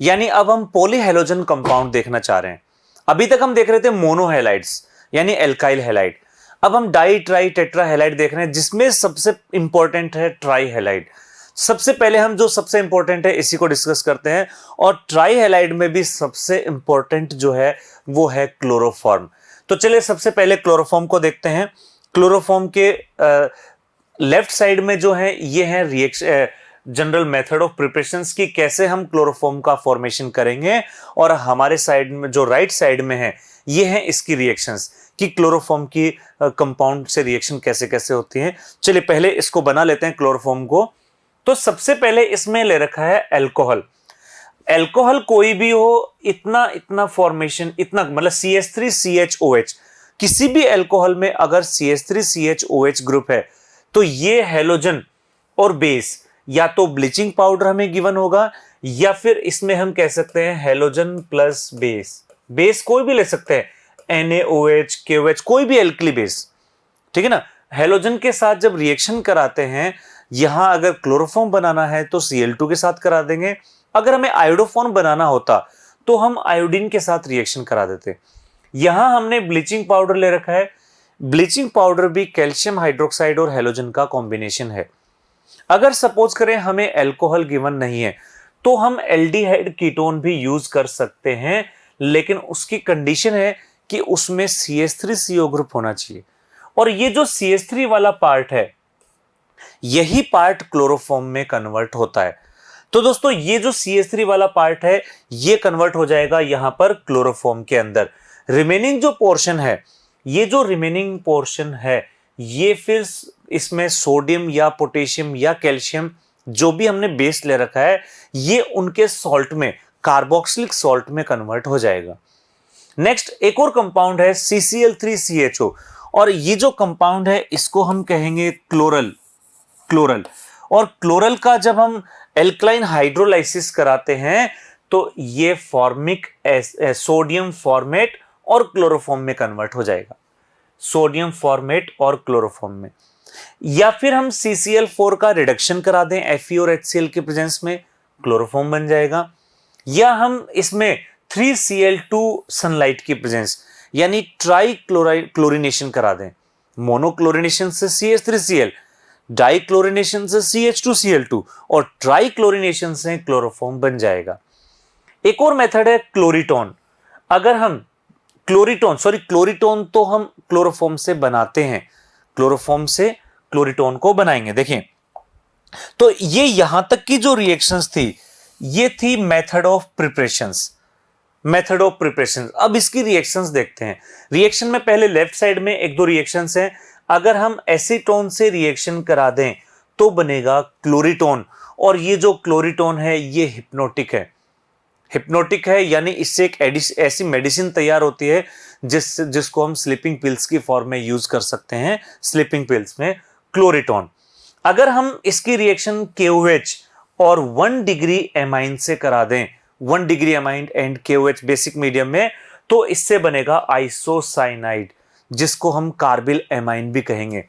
यानी अब हम पॉलीहेलोजन कंपाउंड देखना चाह रहे हैं। अभी तक हम देख रहे थे मोनोहेलाइड्स यानी एल्काइल हैलाइड, अब हम डाई ट्राई टेट्रा हैलाइड देख रहे हैं जिसमें सबसे इंपॉर्टेंट है ट्राई हैलाइड। सबसे पहले हम जो सबसे इंपॉर्टेंट है इसी को डिस्कस करते हैं, और ट्राई हैलाइड में भी सबसे इंपॉर्टेंट जो है वो है क्लोरोफॉर्म। तो चलिए सबसे पहले क्लोरोफॉर्म को देखते हैं। क्लोरोफॉर्म के लेफ्ट साइड में जो है ये है reaction general method of preparations की कैसे हम क्लोरोफॉर्म का फॉर्मेशन करेंगे, और हमारे साइड में जो राइट साइड में है ये है इसकी रिएक्शंस कि क्लोरोफॉर्म की कंपाउंड से रिएक्शन कैसे कैसे होती हैं। चलिए पहले इसको बना लेते हैं क्लोरोफॉर्म को। तो सबसे पहले इसमें ले रखा है अल्कोहल। अल्कोहल कोई भी हो, इतना इतना फॉर्मेशन, इतना मतलब CH3CHOH, किसी भी अल्कोहल में अगर CH3CHOH ग्रुप है तो ये हेलोजन और बेस या तो ब्लीचिंग पाउडर हमें गिवन होगा, या फिर इसमें हम कह सकते हैं हेलोजन प्लस बेस। बेस कोई भी ले सकते हैं, NaOH, KOH, कोई भी एल्कली बेस, ठीक है ना। हेलोजन के साथ जब रिएक्शन कराते हैं, यहां अगर क्लोरोफॉर्म बनाना है तो Cl2 के साथ करा देंगे, अगर हमें आयोडोफॉर्म बनाना होता तो हम आयोडीन के साथ रिएक्शन करा देते। यहां हमने ब्लीचिंग पाउडर ले रखा है, ब्लीचिंग पाउडर भी कैल्शियम हाइड्रोक्साइड और हेलोजन का कॉम्बिनेशन है। अगर सपोज करें हमें अल्कोहल गिवन नहीं है तो हम एल्डिहाइड कीटोन भी यूज कर सकते हैं, लेकिन उसकी कंडीशन है कि उसमें CH3CO ग्रुप होना चाहिए, और ये जो CH3 वाला पार्ट है यही पार्ट क्लोरोफॉर्म में कन्वर्ट होता है। तो दोस्तों ये जो CH3 वाला पार्ट है ये कन्वर्ट हो जाएगा यहां पर क्लोरोफॉर्म के अंदर। रिमेनिंग जो पोर्शन है, ये जो रिमेनिंग पोर्शन है ये फिर इसमें सोडियम या पोटेशियम या कैल्शियम जो भी हमने बेस ले रखा है ये उनके सॉल्ट में, कार्बोक्सिलिक सॉल्ट में कन्वर्ट हो जाएगा। नेक्स्ट एक और कंपाउंड है CCl3CHO, और ये जो कंपाउंड है इसको हम कहेंगे क्लोरल। और क्लोरल का जब हम एल्कलाइन हाइड्रोलाइसिस कराते हैं तो ये फॉर्मिक सोडियम फॉर्मेट और क्लोरोफॉर्म में कन्वर्ट हो जाएगा, सोडियम फॉर्मेट और क्लोरोफॉर्म में। या फिर हम CCl4 का रिडक्शन करा दें Fe और HCl के प्रेजेंस में, क्लोरोफॉर्म बन जाएगा। या हम इसमें 3Cl2 सनलाइट की प्रेजेंस यानी ट्राई क्लोरिनेशन करा दें, मोनोक्लोरिनेशन से CH3Cl, डाई क्लोरिनेशन से CH2Cl2, और ट्राई क्लोरिनेशन से क्लोरोफॉर्म बन जाएगा। एक और मेथड है क्लोरीटोन। अगर हम क्लोरीटोन तो हम क्लोरोफॉर्म से बनाते हैं, क्लोरोफॉर्म से क्लोरीटोन को बनाएंगे। देखिए तो ये यहां तक की जो रिएक्शंस थी ये थी मेथड ऑफ प्रिपरेशंस। अब इसकी रिएक्शंस देखते हैं। रिएक्शन में पहले लेफ्ट साइड में एक दो रिएक्शंस हैं, अगर हम एसीटोन से रिएक्शन करा दें तो बनेगा क्लोरीटोन, और ये जो क्लोरीटोन है ये हिप्नोटिक है, यानी इससे एक ऐसी मेडिसिन तैयार होती है जिसको हम स्लीपिंग पिल्स की फॉर्म में यूज कर सकते हैं, स्लीपिंग पिल्स में क्लोरीटोन। अगर हम इसकी रिएक्शन KOH और 1 डिग्री एमाइन से करा दें, 1 degree amine and KOH basic medium में, तो इससे बनेगा आइसोसाइनाइड जिसको हम कार्बिल एमाइन भी कहेंगे।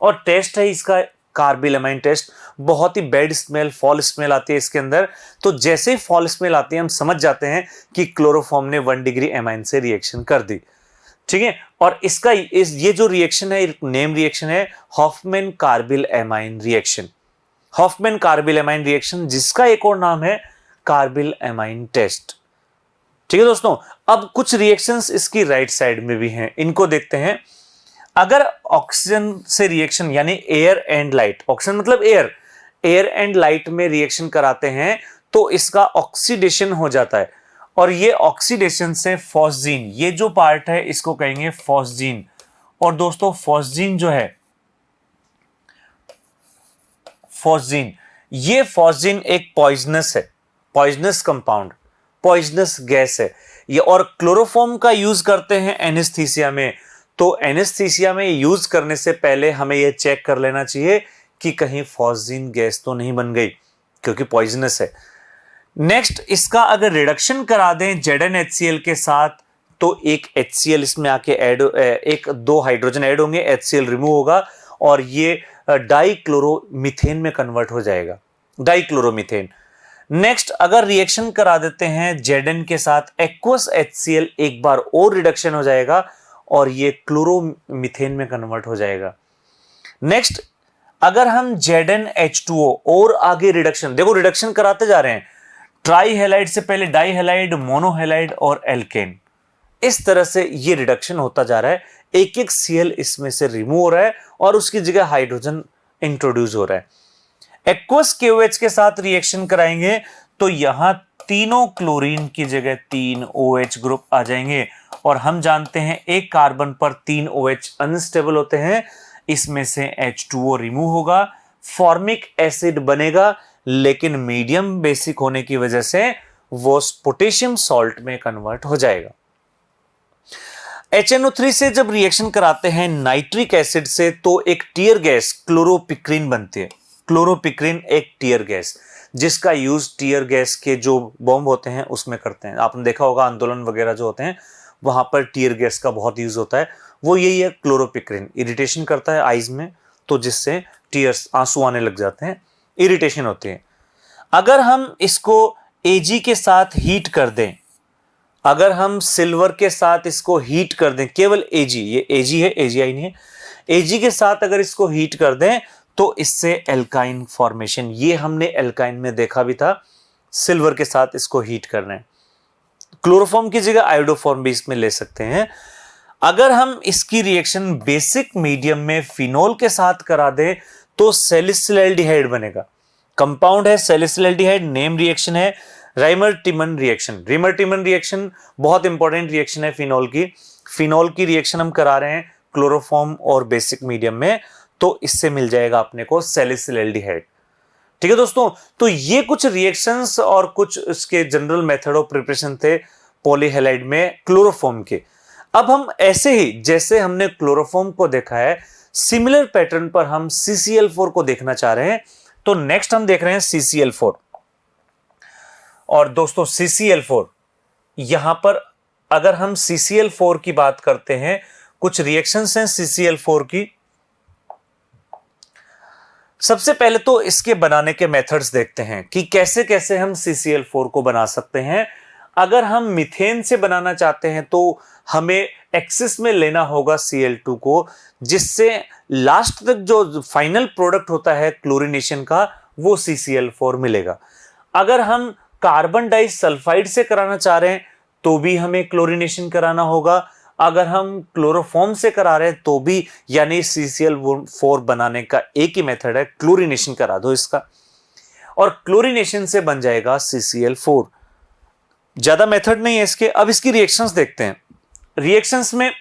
और टेस्ट है इसका कार्बिल एमाइन टेस्ट, बहुत ही बैड स्मेल, फॉल स्मेल आती है इसके अंदर। तो जैसे ही फॉल स्मेल आती है हम समझ जाते हैं कि क्लोरोफॉर्म ने 1 डिग्री एमाइन से रिएक्शन कर दी, ठीक है। और इसका ये जो रिएक्शन है नेम रिएक्शन है Hofmann carbylamine reaction, Hofmann carbylamine reaction, जिसका एक और नाम है कार्बिल एमाइन टेस्ट, ठीक है दोस्तों। अब कुछ रिएक्शंस इसकी राइट साइड में भी हैं, इनको देखते हैं। अगर ऑक्सीजन से रिएक्शन यानी एयर एंड लाइट, ऑक्सीजन मतलब एयर एंड लाइट में रिएक्शन कराते हैं तो इसका ऑक्सीडेशन हो जाता है, और ये ऑक्सीडेशन से फॉस्जीन, ये जो पार्ट है इसको कहेंगे फॉस्जीन। और दोस्तों फॉस्जीन जो है, ये फॉस्जीन एक पॉइजनस है, पॉइजनस कंपाउंड, पॉइजनस गैस है ये। और क्लोरोफॉर्म का यूज करते हैं एनेस्थीसिया में, तो एनेस्थीसिया में यूज करने से पहले हमें यह चेक कर लेना चाहिए कि कहीं फॉस्जीन गैस तो नहीं बन गई, क्योंकि पॉइजनस है। नेक्स्ट इसका अगर रिडक्शन करा दें ZnHCl के साथ तो एक HCl इसमें आके ऐड, एक दो हाइड्रोजन ऐड होंगे, HCl रिमूव होगा, और ये डाइक्लोरोमीथेन में कन्वर्ट हो जाएगा, डाइक्लोरोमीथेन। नेक्स्ट अगर रिएक्शन करा देते हैं Zn के साथ एक्वस HCl, एक बार और रिडक्शन हो जाएगा और ये क्लोरोमीथेन में कन्वर्ट हो जाएगा। नेक्स्ट अगर हम ZnH2O और आगे रिडक्शन, देखो रिडक्शन कराते जा रहे हैं, ट्राई हैलाइड से पहले डाई हैलाइड, मोनोहैलाइड और एल्केन, इस तरह से ये रिडक्शन होता जा रहा है। एक एक Cl इसमें से रिमूव हो रहा है और उसकी जगह हाइड्रोजन इंट्रोड्यूस हो रहा है। एक्वस KOH के साथ रिएक्शन कराएंगे तो यहां तीनों क्लोरीन की जगह 3 OH ग्रुप आ जाएंगे और हम जानते हैं एक कार्बन पर 3 OH अनस्टेबल होते हैं, इसमें से H2O रिमूव होगा, फॉर्मिक एसिड बनेगा, लेकिन मीडियम बेसिक होने की वजह से वो पोटेशियम सॉल्ट में कन्वर्ट हो जाएगा। HNO3 से जब रिएक्शन कराते हैं नाइट्रिक एसिड से तो एक टीयर गैस क्लोरोपिक्रीन बनती है। क्लोरोपिक्रीन एक टीयर गैस, जिसका यूज टीयर गैस के जो बॉम्ब होते हैं उसमें करते हैं। आपने देखा होगा आंदोलन वगैरह जो होते हैं वहां पर टीयर गैस का बहुत यूज होता है, वो यही है क्लोरोपिक्रीन। इरिटेशन करता है आईज में, तो जिससे टीयर्स, आंसू आने लग जाते हैं, इरिटेशन होती है। अगर हम इसको Ag के साथ हीट कर दें, अगर हम सिल्वर के साथ इसको हीट कर दें, केवल Ag, ये Ag है, AgI नहीं है, Ag के साथ अगर इसको हीट कर दें तो इससे एल्काइन फॉर्मेशन, ये हमने एल्काइन में देखा भी था, सिल्वर के साथ इसको हीट कर रहे हैं। क्लोरोफॉर्म की जगह आयोडोफॉर्म भी इसमें ले सकते हैं। अगर हम इसकी रिएक्शन बेसिक मीडियम में फिनोल के साथ करा दें तो सैलिसिलएल्डिहाइड बनेगा। कंपाउंड है सैलिसिलएल्डिहाइड, नेम रिएक्शन है राइमर-टिमन रिएक्शन। राइमर-टिमन रिएक्शन बहुत इंपॉर्टेंट रिएक्शन है फिनोल की। फिनोल की रिएक्शन हम करा रहे हैं क्लोरोफॉर्म और बेसिक मीडियम में, तो इससे मिल जाएगा अपने को सैलिसिलएल्डिहाइड। ठीक है दोस्तों, तो ये कुछ रिएक्शंस और कुछ इसके जनरल मेथड ऑफ प्रिपरेशन थे पॉलीहैलाइड में क्लोरोफॉर्म के। अब हम ऐसे ही जैसे हमने क्लोरोफॉर्म को देखा है, सिमिलर पैटर्न पर हम CCl4 को देखना चाह रहे हैं। तो नेक्स्ट हम देख रहे हैं CCl4। और दोस्तों CCl4, यहां पर अगर हम CCl4 की बात करते हैं, कुछ रिएक्शंस हैं CCl4 की। सबसे पहले तो इसके बनाने के मेथड्स देखते हैं कि कैसे कैसे हम CCl4 को बना सकते हैं। अगर हम मीथेन से बनाना चाहते हैं तो हमें एक्सिस में लेना होगा Cl2 को, जिससे लास्ट तक जो फाइनल प्रोडक्ट होता है क्लोरीनेशन का वो CCl4 मिलेगा। अगर हम कार्बन डाइसल्फाइड से कराना चाह रहे हैं तो भी हमें क्लोरीनेशन कराना होगा। अगर हम क्लोरोफॉर्म से करा रहे हैं तो भी, यानी CCl4 बनाने का एक ही मेथड है, क्लोरीनेशन करा दो इसका और क्लोरीनेशन से बन जाएगा CCl4। ज्यादा मेथड नहीं है इसके। अब इसकी रिएक्शंस देखते हैं। रिएक्शंस में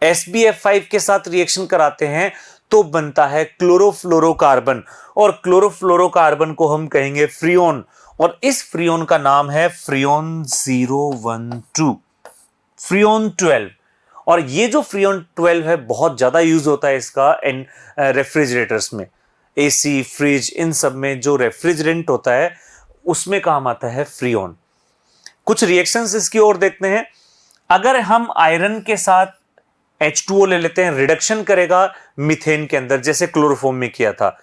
SbF5 के साथ रिएक्शन कराते हैं तो बनता है क्लोरोफ्लोरोकार्बन, और क्लोरोफ्लोरोकार्बन को हम कहेंगे फ्रियोन, और इस फ्रियोन का नाम है फ्रियोन 012, फ्रियोन 12। और ये जो फ्रियोन 12 है बहुत ज्यादा यूज होता है इसका रेफ्रिजरेटर्स में, AC, फ्रिज, इन सब में जो रेफ्रिजरेंट होता है उसमें काम आता है फ्रियोन। कुछ रिएक्शंस इसकी ओर देखते हैं। अगर हम आयरन के साथ H2O ले लेते हैं, रिडक्शन करेगा मीथेन के अंदर जैसे क्लोरोफॉर्म में किया था।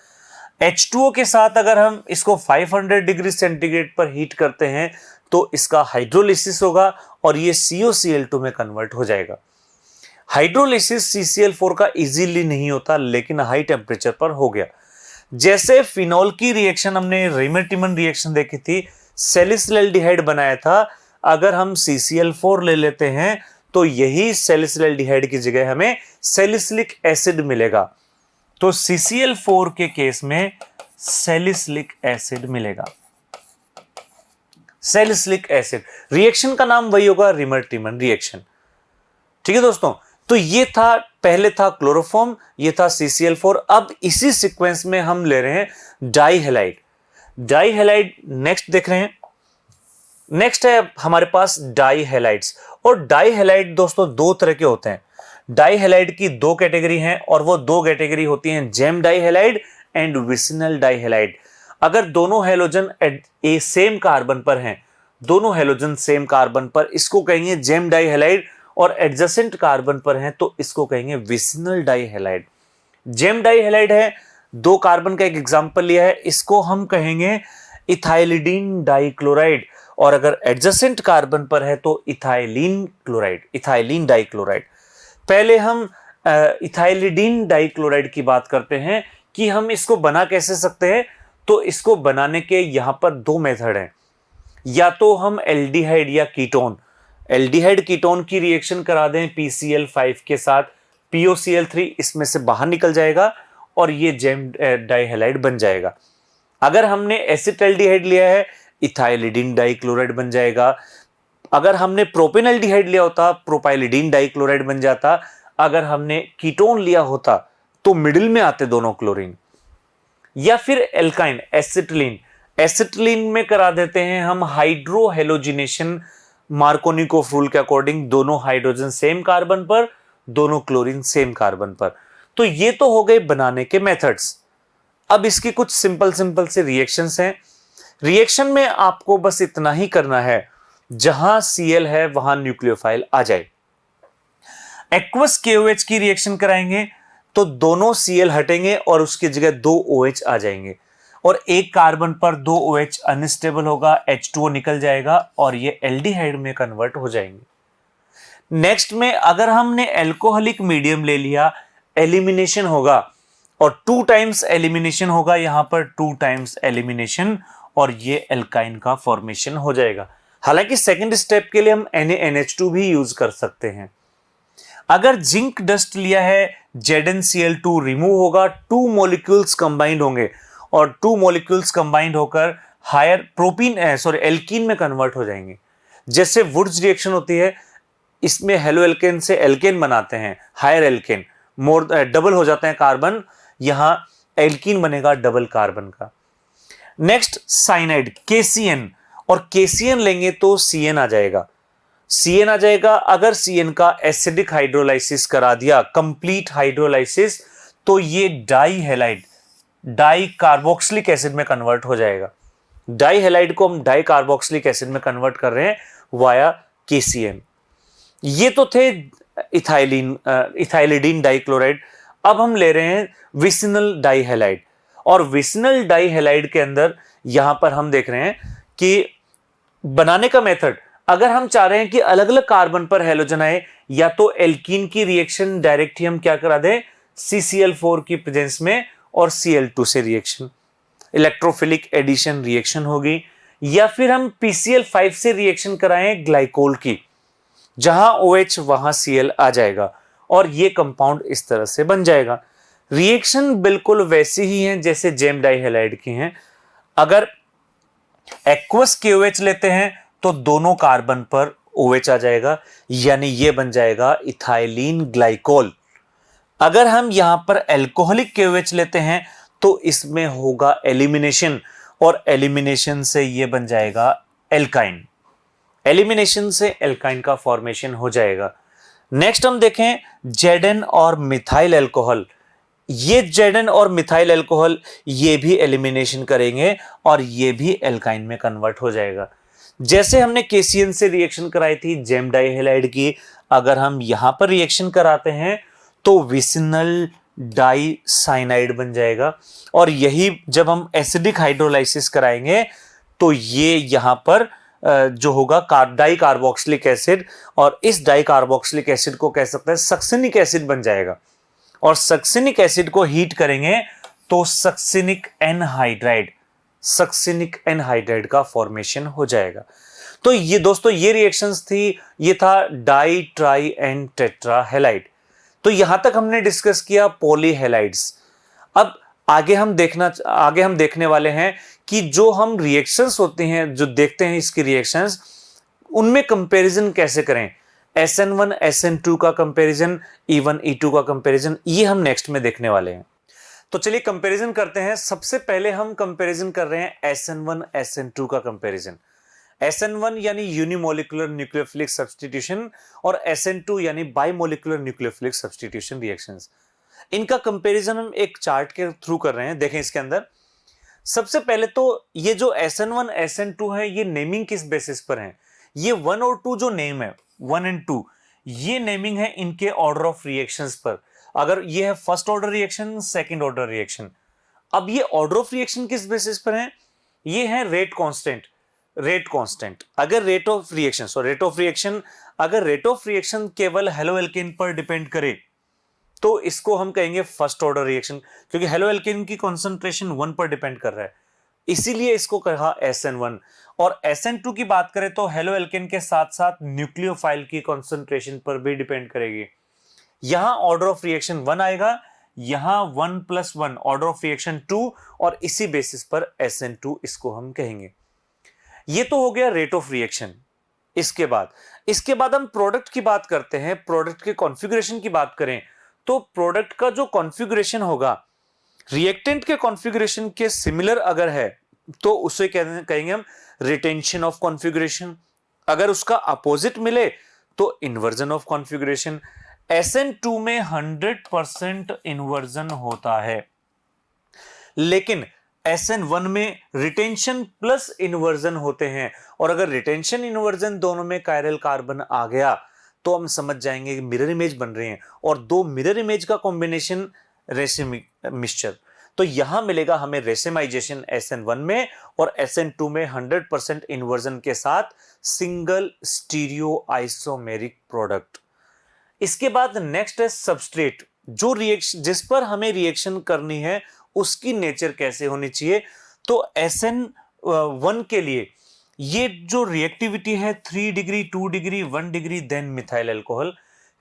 H2O के साथ अगर हम इसको 500 डिग्री सेंटीग्रेड पर हीट करते हैं तो इसका हाइड्रोलिसिस होगा और ये COCl2 में कन्वर्ट हो जाएगा। हाइड्रोलिसिस CCl4 का इजीली नहीं होता, लेकिन हाई टेम्परेचर पर हो गया। जैसे फिनोल की रिएक्शन हमने राइमर-टिमन रिएक्शन देखी थी, सैलिसिलएल्डिहाइड बनाया था, अगर हम CCl4 ले लेते हैं तो यही सैलिसिलएल्डिहाइड की जगह हमें सैलिसिलिक एसिड मिलेगा। तो CCl4 के केस में सैलिसिलिक एसिड मिलेगा। सैलिसिलिक एसिड रिएक्शन का नाम वही होगा, राइमर-टिमन रिएक्शन। ठीक है दोस्तों, तो ये था, पहले था क्लोरोफॉर्म, ये था CCl4। अब इसी सीक्वेंस में हम ले रहे हैं डाइहैलाइड। डाइहैलाइड नेक्स्ट देख रहे हैं। नेक्स्ट है हमारे पास डाइहैलाइड्स, और डाइहैलाइड दोस्तों दो तरह के होते हैं। डाइहैलाइड की दो कैटेगरी हैं, और वो दो कैटेगरी होती हैं जेम डाइहैलाइड एंड विसिनल डाइहैलाइड। अगर दोनों हैलोजन सेम कार्बन पर हैं, दोनों हैलोजन सेम कार्बन पर, इसको कहेंगे जेम डाइहैलाइड, और एडजेसेंट कार्बन पर हैं तो इसको कहेंगे विसिनल डाइहैलाइड। जेम डाइहैलाइड है, 2 कार्बन का एक एग्जांपल लिया है, इसको हम कहेंगे इथाइलिडीन डाइक्लोराइड। और अगर एडजेसेंट कार्बन पर है तो इथाइलिन क्लोराइड, इथाइलिन डाइक्लोराइड। पहले हम इथाइलिडीन डाइक्लोराइड की बात करते हैं कि हम इसको बना कैसे सकते हैं। तो इसको बनाने के यहां पर 2 मेथड हैं। या तो हम एल्डिहाइड या कीटोन, एल्डिहाइड कीटोन की रिएक्शन करा दें PCl5 के साथ, POCl3 इसमें से बाहर निकल जाएगा और ये जेम डाइहैलाइड बन जाएगा। अगर हमने एसिटाल्डिहाइड लिया है, इथाइलिडीन डाइक्लोराइड बन जाएगा। अगर हमने प्रोपेनल्डिहाइड लिया होता, प्रोपाइलिडीन डाइक्लोराइड बन जाता। अगर हमने कीटोन लिया होता तो मिडिल में आते दोनों क्लोरीन। या फिर एल्काइन एसिटिलीन, एसिटिलीन में करा देते हैं हम हाइड्रोहेलोजिनेशन, मार्कोनिकोफ रूल के अकॉर्डिंग दोनों हाइड्रोजन सेम कार्बन पर, दोनों क्लोरीन सेम कार्बन पर। तो ये तो हो गए बनाने के मेथड्स। अब इसकी कुछ सिंपल से रिएक्शंस हैं। रिएक्शन में आपको बस इतना ही करना है, जहां Cl है वहां न्यूक्लियोफाइल आ जाए। एक्वस KOH की रिएक्शन कराएंगे तो दोनों Cl हटेंगे और उसकी जगह 2 OH आ जाएंगे और एक कार्बन पर 2 OH अनस्टेबल होगा, H2O निकल जाएगा और ये एल्डिहाइड में कन्वर्ट हो जाएंगे। नेक्स्ट में अगर हमने एल्कोहलिक मीडियम ले लिया, एलिमिनेशन होगा और 2 टाइम्स एलिमिनेशन होगा, यहां पर 2 टाइम्स एलिमिनेशन और ये एल्काइन का फॉर्मेशन हो जाएगा। हालांकि सेकंड स्टेप के लिए हम NaNH2 भी यूज कर सकते हैं। अगर जिंक डस्ट लिया है, ZnCl2 रिमूव होगा, 2 मॉलिक्यूल्स कंबाइंड होंगे और 2 मॉलिक्यूल्स कंबाइंड होकर हायर एल्कीन में कन्वर्ट हो जाएंगे। जैसे वुड्स रिएक्शन होती है, इसमें हेलो एल्केन से एल्केन बनाते हैं, हायर एल्केन, डबल हो जाते हैं कार्बन, यहां एल्कीन बनेगा डबल कार्बन का। नेक्स्ट साइनाइड KCN, और KCN लेंगे तो CN आ जाएगा, CN आ जाएगा। अगर CN का एसिडिक हाइड्रोलाइसिस करा दिया, कंप्लीट हाइड्रोलाइसिस, तो ये डाइहैलाइड, डाई कार्बोक्सिलिक एसिड में कन्वर्ट हो जाएगा। डाइहैलाइड को हम डाई कार्बोक्सिलिक एसिड में कन्वर्ट कर रहे हैं वाया KCN। ये तो थे इथाइलिडीन डाइक्लोराइड। अब हम ले रहे हैं विसिनल डाइहैलाइड, और विसिनल डाइहैलाइड के अंदर यहां पर हम देख रहे हैं कि बनाने का मेथड, अगर हम चाह रहे हैं कि अलग अलग कार्बन पर हैलोजन आए, या तो एल्कीन की रिएक्शन डायरेक्ट ही हम क्या करा दें CCl4 की प्रेजेंस में और Cl2 से रिएक्शन, इलेक्ट्रोफिलिक एडिशन रिएक्शन होगी, या फिर हम PCl5 से रिएक्शन कराएं ग्लाइकोल की, जहां OH वहां Cl आ जाएगा और ये कंपाउंड इस तरह से बन जाएगा। रिएक्शन बिल्कुल वैसी ही है जैसे जेम डाइहैलाइड की हैं। अगर एक्वस KOH लेते हैं तो दोनों कार्बन पर OH आ जाएगा, यानी ये बन जाएगा इथाइलिन ग्लाइकोल। अगर हम यहां पर एल्कोहलिक KOH लेते हैं तो इसमें होगा एलिमिनेशन, और एलिमिनेशन से ये बन जाएगा एल्काइन, एलिमिनेशन से एल्काइन का फॉर्मेशन हो जाएगा। नेक्स्ट हम देखें Zn और मिथाइल अल्कोहल। ये Zn और मिथाइल अल्कोहल ये भी एलिमिनेशन करेंगे और ये भी एल्काइन में कन्वर्ट हो जाएगा। जैसे हमने KCN से रिएक्शन कराई थी जेम डाइहैलाइड की, अगर हम यहां पर रिएक्शन कराते हैं तो विसिनल डाइसाइनाइड बन जाएगा, और यही जब हम एसिडिक हाइड्रोलाइसिस कराएंगे तो ये यहां पर जो होगा डाई कार्बोक्सिलिक एसिड, और इस डाई कार्बोक्सिलिक एसिड को कह सकते हैं सक्सिनिक एसिड बन जाएगा, और सक्सिनिक एसिड को हीट करेंगे तो सक्सिनिक एनहाइड्राइड, सक्सिनिक एनहाइड्राइड का फॉर्मेशन हो जाएगा। तो ये दोस्तों ये रिएक्शंस थी, ये था di tri and tetra halide. तो यहां तक हमने डिस्कस किया पॉलीहैलाइड्स। अब आगे हम देखने वाले हैं कि जो हम रिएक्शंस होते हैं, जो देखते हैं इसकी रिएक्शंस, उनमें कंपैरिजन कैसे करें, SN1 SN2 का कंपैरिजन, E1 E2 का कंपैरिजन, ये हम नेक्स्ट में देखने वाले हैं। तो चलिए कंपैरिजन करते हैं। सबसे पहले हम कंपैरिजन कर रहे हैं SN1 SN2 का कंपैरिजन। SN1 यानी यूनिमोलिकुलर न्यूक्लियोफिलिक सब्स्टिट्यूशन, और SN2 यानी बाइमोलिकुलर न्यूक्लियोफिलिक सब्स्टिट्यूशन रिएक्शंस। इनका कंपैरिजन हम एक चार्ट के थ्रू कर रहे हैं। देखें इसके अंदर सबसे पहले तो ये जो SN1 SN2 है, ये नेमिंग किस बेसिस पर है, ये 1 और 2 जो नेम है 1 एंड 2, ये नेमिंग है इनके ऑर्डर ऑफ रिएक्शंस पर। अगर ये है first order reaction, second order reaction. अब ये ऑर्डर ऑफ रिएक्शन किस बेसिस पर है? ये है रेट कांस्टेंट। रेट कांस्टेंट अगर रेट ऑफ रिएक्शन अगर रेट ऑफ रिएक्शन केवल हेलो एल्केन पर डिपेंड करे तो इसको हम कहेंगे फर्स्ट ऑर्डर रिएक्शन, क्योंकि हेलो एल्केन की कंसंट्रेशन 1 पर डिपेंड कर रहा है, इसीलिए इसको कहा SN1। और SN2 की बात करें तो हेलो एल्केन के साथ साथ न्यूक्लियोफाइल की कंसंट्रेशन पर भी डिपेंड करेगी। यहां ऑर्डर ऑफ रिएक्शन 1 आएगा, यहां 1 + 1 ऑर्डर ऑफ रिएक्शन 2, और इसी बेसिस पर SN2 इसको हम कहेंगे। ये तो हो गया रेट ऑफ रिएक्शन। इसके बाद हम प्रोडक्ट की बात करते हैं। प्रोडक्ट के कॉन्फ़िगरेशन की बात करें तो प्रोडक्ट का जो कॉन्फ़िगरेशन होगा रिएक्टेंट के कॉन्फ़िगरेशन के सिमिलर अगर है तो उसे कहेंगे हम रिटेंशन ऑफ कॉन्फ़िगरेशन। अगर उसका अपोजिट मिले तो इन्वर्जन ऑफ कॉन्फ़िगरेशन। SN2 में 100% इन्वर्जन होता है, लेकिन SN1 में रिटेंशन प्लस इन्वर्जन होते हैं। और अगर रिटेंशन इन्वर्जन दोनों में कायरल कार्बन आ गया तो हम समझ जाएंगे कि मिरर इमेज बन रहे हैं, और दो मिरर इमेज का कॉम्बिनेशन रेसिम मिक्सचर। तो यहां मिलेगा हमें रेसिमाइजेशन SN1 में, और SN2 में 100% इन्वर्जन के साथ सिंगल स्टीरियो आइसोमेरिक प्रोडक्ट। इसके बाद नेक्स्ट है सबस्ट्रेट। जो रिएक्शन जिस पर हमें रिएक्शन करनी है उसकी नेचर कैसे होनी चाहिए। तो SN1 के लिए ये जो रिएक्टिविटी है 3 degree, 2 degree, 1 degree, then methyl alcohol,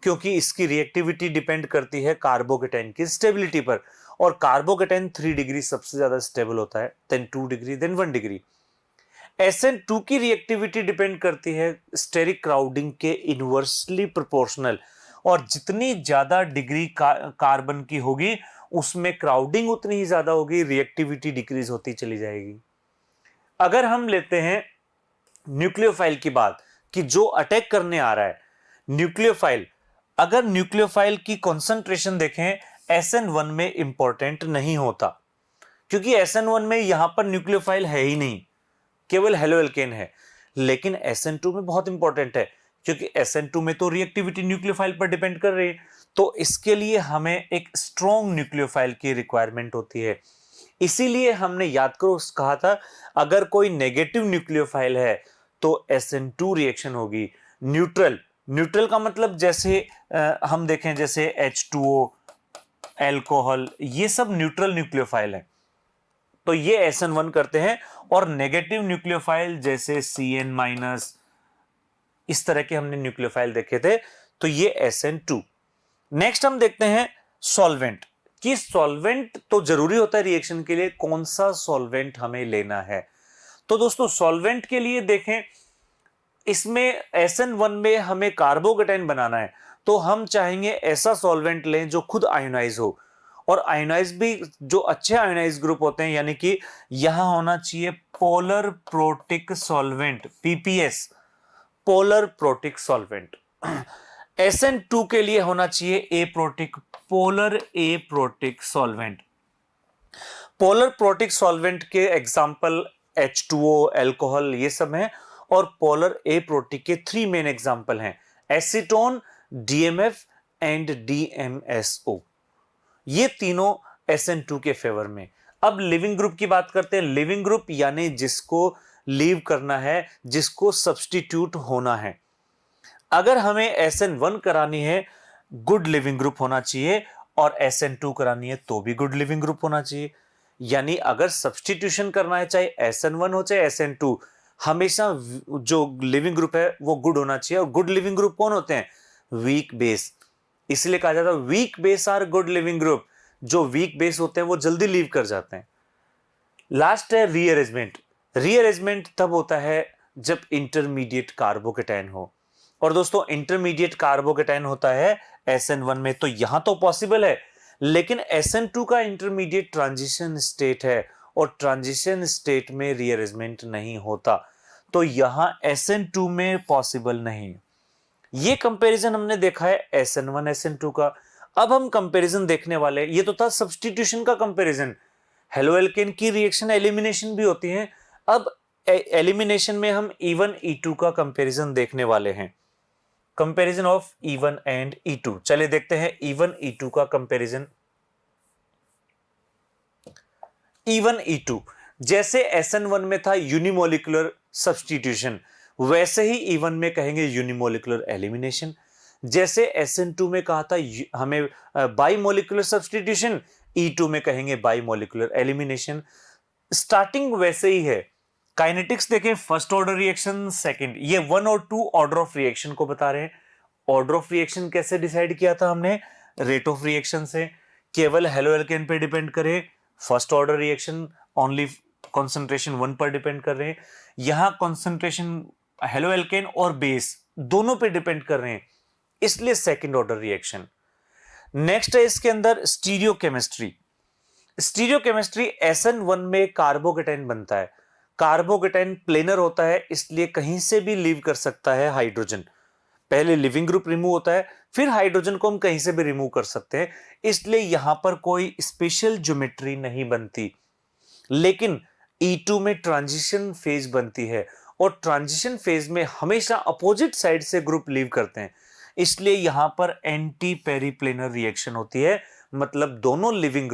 क्योंकि इसकी रिएक्टिविटी डिपेंड करती है कार्बोकेटाइन की स्टेबिलिटी पर, और कार्बोकेटाइन 3 डिग्री सबसे ज्यादा स्टेबल होता है, then 2 degree, then 1 degree. SN2 की रिएक्टिविटी डिपेंड करती है स्टेरिक क्राउडिंग के इनवर्सली प्रोपोर्शनल, और जितनी ज्यादा डिग्री कार्बन की होगी उसमें क्राउडिंग उतनी ही ज्यादा होगी, रिएक्टिविटी डिक्रीज होती चली जाएगी। अगर हम लेते हैं न्यूक्लियोफाइल की बात कि जो अटैक करने आ रहा है न्यूक्लियोफाइल, अगर न्यूक्लियोफाइल की कंसंट्रेशन देखें SN1 में इंपॉर्टेंट नहीं होता, क्योंकि SN1 में यहां पर न्यूक्लियोफाइल है ही नहीं, केवल हेलो एल्केन है। लेकिन SN2 में बहुत इंपॉर्टेंट है, क्योंकि SN2 में तो रिएक्टिविटी न्यूक्लियोफाइल पर डिपेंड कर रही है, तो इसके लिए हमें एक स्ट्रॉन्ग न्यूक्लियोफाइल की रिक्वायरमेंट होती है। इसीलिए हमने याद करो कहा था अगर कोई नेगेटिव न्यूक्लियोफाइल है तो SN2 रिएक्शन होगी। न्यूट्रल का मतलब जैसे हम देखें जैसे H2O, अल्कोहल, ये सब न्यूट्रल न्यूक्लियोफाइल है, तो ये SN1 करते हैं। और नेगेटिव न्यूक्लियोफाइल जैसे CN-, इस तरह के हमने न्यूक्लियोफाइल देखे थे, तो ये SN2। नेक्स्ट हम देखते हैं सॉल्वेंट, कि सॉल्वेंट तो जरूरी होता है रिएक्शन के लिए, कौन सा सॉल्वेंट हमें लेना है। तो दोस्तों सॉल्वेंट के लिए देखें, इसमें SN1 में हमें कार्बोकेटाइन बनाना है, तो हम चाहेंगे ऐसा सॉल्वेंट लें जो खुद आयोनाइज हो, और आयोनाइज भी जो अच्छे आयोनाइज ग्रुप होते हैं, यानी कि यहां होना चाहिए polar protic solvent, PPS, polar protic solvent. SN2 के लिए होना चाहिए aprotic, polar aprotic solvent. Polar protic solvent के एग्जांपल H2O, अल्कोहल, ये सब हैं, और पोलर एप्रोटिक के 3 मेन एग्जांपल हैं, एसीटोन, DMF एंड DMSO। ये तीनों SN2 के फेवर में। अब लिविंग ग्रुप की बात करते हैं। लिविंग ग्रुप यानी जिसको लीव करना है, जिसको सब्स्टिट्यूट होना है। अगर हमें SN1 करानी है गुड लिविंग ग्रुप होना चाहिए, और SN2 करानी है तो भी गुड लिविंग ग्रुप होना चाहिए। यानी अगर सब्स्टिट्यूशन करना है, चाहे SN1 हो चाहे SN2, हमेशा जो लिविंग ग्रुप है वो गुड होना चाहिए। और गुड लिविंग ग्रुप कौन होते हैं? Weak base. इसलिए कहा जाता है weak base are good leaving group. जो वीक बेस होते हैं वो जल्दी लीव कर जाते हैं। लास्ट है रीअरेंजमेंट। रीअरेंजमेंट तब होता है जब इंटरमीडिएट कार्बोकेटाइन हो, और दोस्तों इंटरमीडिएट कार्बोकेटाइन होता है SN1 में, तो यहां तो पॉसिबल है, लेकिन SN2 का इंटरमीडिएट ट्रांजिशन स्टेट है, और ट्रांजिशन स्टेट में रीअरेंजमेंट नहीं होता, तो यहां SN2 में पॉसिबल नहीं। ये कंपैरिजन हमने देखा है SN1 SN2 का। अब हम कंपैरिजन देखने वाले, ये तो था सब्स्टिट्यूशन का कंपैरिजन। हेलो एल्केन की रिएक्शन एलिमिनेशन भी होती है। अब एलिमिनेशन में हम E1 E2 का कंपैरिजन देखने वाले हैं। Comparison of E1 and E2। चलिए देखते हैं E1 E2 का कंपैरिजन। E1 E2 जैसे SN1 में था यूनिमोलिकुलर सब्स्टिट्यूशन, वैसे ही E1 में कहेंगे यूनिमोलिकुलर एलिमिनेशन। जैसे SN2 में कहा था हमें बाइमोलिकुलर सब्स्टिट्यूशन, E2 में कहेंगे बाइमोलिकुलर एलिमिनेशन। स्टार्टिंग वैसे ही है। काइनेटिक्स देखें, फर्स्ट ऑर्डर रिएक्शन, सेकंड, ये 1 और 2 ऑर्डर ऑफ रिएक्शन को बता रहे हैं। ऑर्डर ऑफ रिएक्शन कैसे डिसाइड किया था हमने? रेट ऑफ रिएक्शन से। केवल हेलो एल्केन पे डिपेंड करे, first order reaction only concentration 1 पर डिपेंड कर रहे हैं। यहां कंसंट्रेशन हेलो एल्केन और बेस दोनों पे डिपेंड कर रहे हैं, इसलिए सेकंड ऑर्डर रिएक्शन। नेक्स्ट है इसके अंदर स्टीरियोकेमिस्ट्री। स्टीरियोकेमिस्ट्री SN1 में कार्बोकेटाइन बनता है। कार्बोकेटाइन प्लेनर होता है, इसलिए कहीं से भी लीव कर सकता है हाइड्रोजन। पहले लिविंग ग्रुप रिमूव होता है, फिर हाइड्रोजन को हम कहीं से भी रिमूव कर सकते हैं, इसलिए यहां पर कोई स्पेशल ज्योमेट्री नहीं बनती। लेकिन E2 में ट्रांजिशन फेज बनती है, और ट्रांजिशन फेज में हमेशा अपोजिट साइड से ग्रुप लीव करते हैं, इसलिए यहां पर एंटी पेरीप्लेनर रिएक्शन होती है। मतलब दोनों लिविंग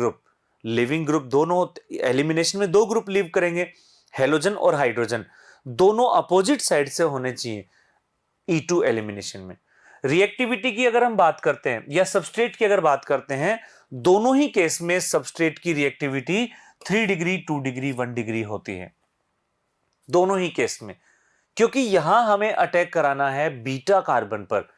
ग्रुप दोनों एलिमिनेशन में 2 ग्रुप लीव करेंगे, हेलोजन और हाइड्रोजन, दोनों अपोजिट साइड से होने चाहिए E2 एलिमिनेशन में। रिएक्टिविटी की अगर हम बात करते हैं या सबस्ट्रेट की अगर बात करते हैं, दोनों ही केस में सबस्ट्रेट की रिएक्टिविटी 3 डिग्री, 2 डिग्री, 1 डिग्री होती है, दोनों ही केस में। क्योंकि यहां हमें अटैक कराना है बीटा कार्बन पर,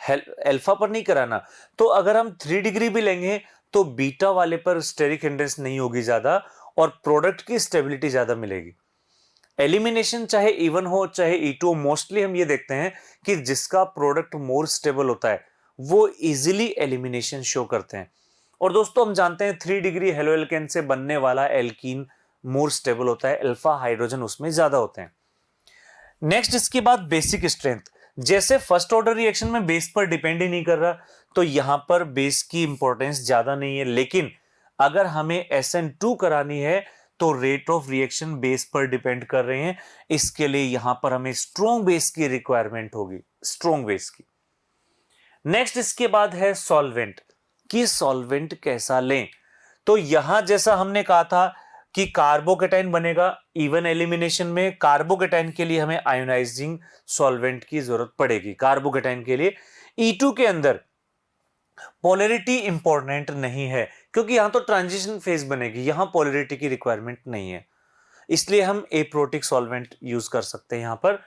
अल्फा पर नहीं कराना। तो अगर हम 3 डिग्री भी लेंगे तो बीटा वाले पर स्टेरिक हिंड्रेंस नहीं होगी ज्यादा, और प्रोडक्ट की स्टेबिलिटी ज्यादा मिलेगी। एलिमिनेशन चाहे E1 हो चाहे E2 हो, मोस्टली हम ये देखते हैं कि जिसका प्रोडक्ट मोर स्टेबल होता है वो इजीली एलिमिनेशन शो करते हैं। और दोस्तों हम जानते हैं 3 डिग्री हेलो एल्केन से बनने वाला एल्कीन मोर स्टेबल होता है, अल्फा हाइड्रोजन उसमें ज्यादा होते हैं। नेक्स्ट इसके बाद बेसिक स्ट्रेंथ। जैसे फर्स्ट ऑर्डर रिएक्शन में बेस पर डिपेंड ही नहीं कर रहा, तो यहां पर बेस की इंपॉर्टेंस ज्यादा नहीं है। लेकिन अगर हमें SN2 करानी है तो रेट ऑफ रिएक्शन बेस पर डिपेंड कर रहे हैं, इसके लिए यहां पर हमें स्ट्रॉन्ग बेस की रिक्वायरमेंट होगी, स्ट्रॉन्ग बेस की। नेक्स्ट इसके बाद है सॉल्वेंट, कि सॉल्वेंट कैसा लें। तो यहां जैसा हमने कहा था कि कार्बोकेटाइन बनेगा E1 एलिमिनेशन में, कार्बोकेटाइन के लिए हमें आयोनाइजिंग सॉल्वेंट की जरूरत पड़ेगी। कार्बोकेटाइन के लिए E2 के अंदर पोलैरिटी इंपॉर्टेंट नहीं है, क्योंकि यहां तो ट्रांजिशन फेज बनेगी, यहां पोलैरिटी की रिक्वायरमेंट नहीं है, इसलिए हम एप्रोटिक सॉल्वेंट यूज कर सकते हैं यहां पर।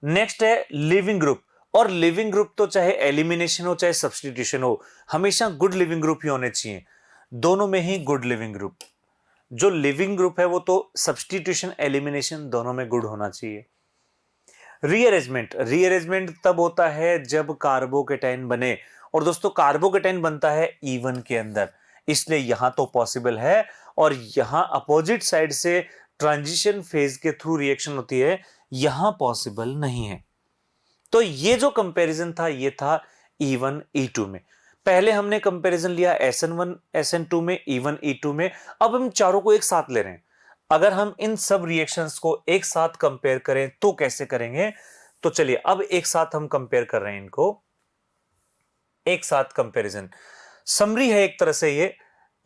नेक्स्ट है लिविंग ग्रुप, और लिविंग ग्रुप तो चाहे एलिमिनेशन हो चाहे सब्स्टिट्यूशन हो, हमेशा गुड लिविंग ग्रुप ही होने चाहिए, दोनों में ही गुड लिविंग ग्रुप। जो लिविंग ग्रुप है वो तो सब्स्टिट्यूशन एलिमिनेशन दोनों में गुड होना चाहिए। रीअरेंजमेंट तब होता है जब कार्बोकेटाइन बने, और दोस्तों कार्बोकेटाइन बनता है E1 के अंदर, इसलिए यहां तो पॉसिबल है, और यहां अपोजिट साइड से ट्रांजिशन फेज के थ्रू रिएक्शन होती है, यहां पॉसिबल नहीं है। तो ये जो कंपैरिजन था ये था E1 E2 में। पहले हमने कंपैरिजन लिया SN1 SN2 में, E1 E2 में, अब हम चारों को एक साथ ले रहे हैं। अगर हम इन सब रिएक्शंस को एक साथ कंपेयर करें तो कैसे करेंगे? तो चलिए अब एक साथ हम कंपेयर कर रहे हैं इनको, एक साथ कंपैरिजन समरी है एक तरह से ये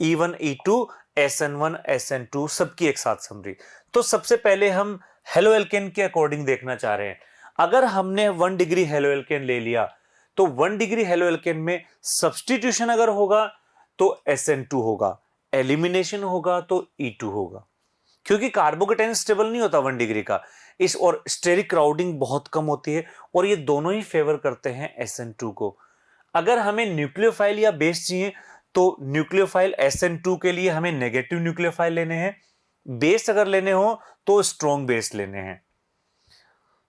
E1 E2 SN1 SN2 सबकी एक साथ समरी। तो सबसे पहले हम हेलो एल्केन के अकॉर्डिंग देखना चाह रहे हैं। अगर हमने 1 डिग्री हेलो एल्केन ले लिया तो 1 डिग्री हेलो एल्केन में सब्स्टिट्यूशन अगर होगा तो SN2 होगा, एलिमिनेशन होगा तो E2 होगा, क्योंकि कार्बोकेटाइन स्टेबल नहीं होता 1 डिग्री का, इस और स्टेरिक क्राउडिंग बहुत कम होती है, और ये दोनों ही फेवर करते हैं SN2 को। अगर हमें न्यूक्लियोफाइल या बेस चाहिए तो न्यूक्लियोफाइल SN2 के लिए हमें नेगेटिव न्यूक्लियोफाइल लेने हैं, बेस अगर लेने हो तो स्ट्रॉन्ग बेस लेने हैं।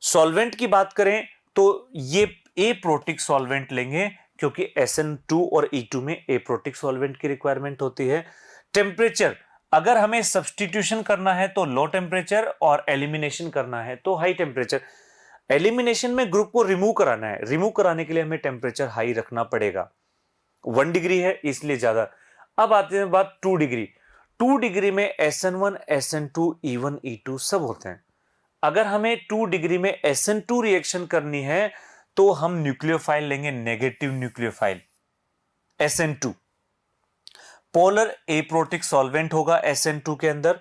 सॉल्वेंट की बात करें तो ये एप्रोटिक सॉल्वेंट लेंगे, क्योंकि SN2 और E2 में एप्रोटिक सॉल्वेंट की रिक्वायरमेंट होती है। टेम्परेचर, अगर हमें सब्स्टिट्यूशन करना है तो लो टेम्परेचर, और एलिमिनेशन करना है तो हाई टेम्परेचर। एलिमिनेशन में ग्रुप को रिमूव कराना है, रिमूव कराने के लिए हमें टेम्परेचर हाई रखना पड़ेगा। 1 डिग्री है इसलिए ज्यादा। अब आते हैं बात 2 डिग्री। 2 डिग्री में SN1 SN2 E1 E2 सब होते हैं। अगर हमें 2 डिग्री में SN2 रिएक्शन करनी है तो हम न्यूक्लियोफाइल लेंगे negative nucleophile SN2। Polar aprotic solvent होगा SN2 के अंदर।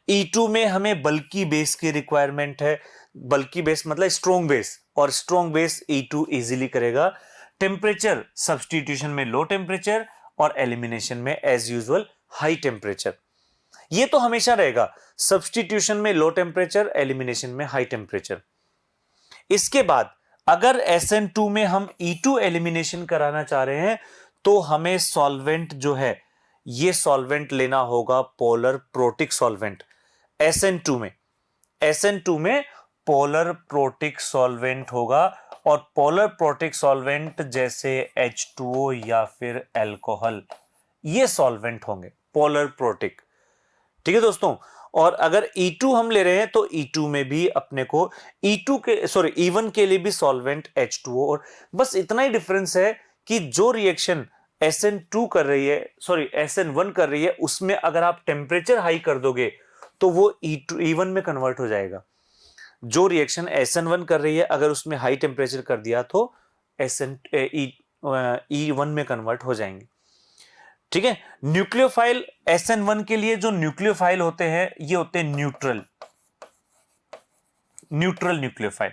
E2 में हमें बल्की बेस की रिक्वायरमेंट है, बल्की बेस मतलब स्ट्रॉन्ग बेस, और स्ट्रॉन्ग बेस E2 इजीली करेगा। टेम्परेचर सब्स्टिट्यूशन में लो टेम्परेचर और एलिमिनेशन में एज यूजुअल हाई टेम्परेचर। ये तो हमेशा रहेगा, सब्स्टिट्यूशन में लो टेम्परेचर, एलिमिनेशन में हाई टेम्परेचर। इसके बाद अगर SN2 में हम E2 एलिमिनेशन कराना चाह रहे हैं तो हमें सॉल्वेंट जो है ये सॉल्वेंट लेना होगा पोलर प्रोटिक सॉल्वेंट SN2 में पोलर प्रोटिक सॉल्वेंट होगा, और पोलर प्रोटिक सॉल्वेंट जैसे H2O या फिर अल्कोहल, ये सॉल्वेंट होंगे पोलर प्रोटिक। ठीक है दोस्तों। और अगर E2 हम ले रहे हैं तो E2 में भी अपने को E1 के लिए भी सॉल्वेंट H2O, और बस इतना ही डिफरेंस है कि जो रिएक्शन SN1 कर रही है उसमें अगर आप टेम्परेचर हाई कर दोगे तो वो E1 में कन्वर्ट हो जाएगा। जो रिएक्शन SN1 कर रही है अगर उसमें हाई टेम्परेचर कर दिया तो E1 में कन्वर्ट हो जाएंगे। ठीक है। न्यूक्लियोफाइल SN1 के लिए जो न्यूक्लियोफाइल होते हैं ये होते हैं neutral nucleophile.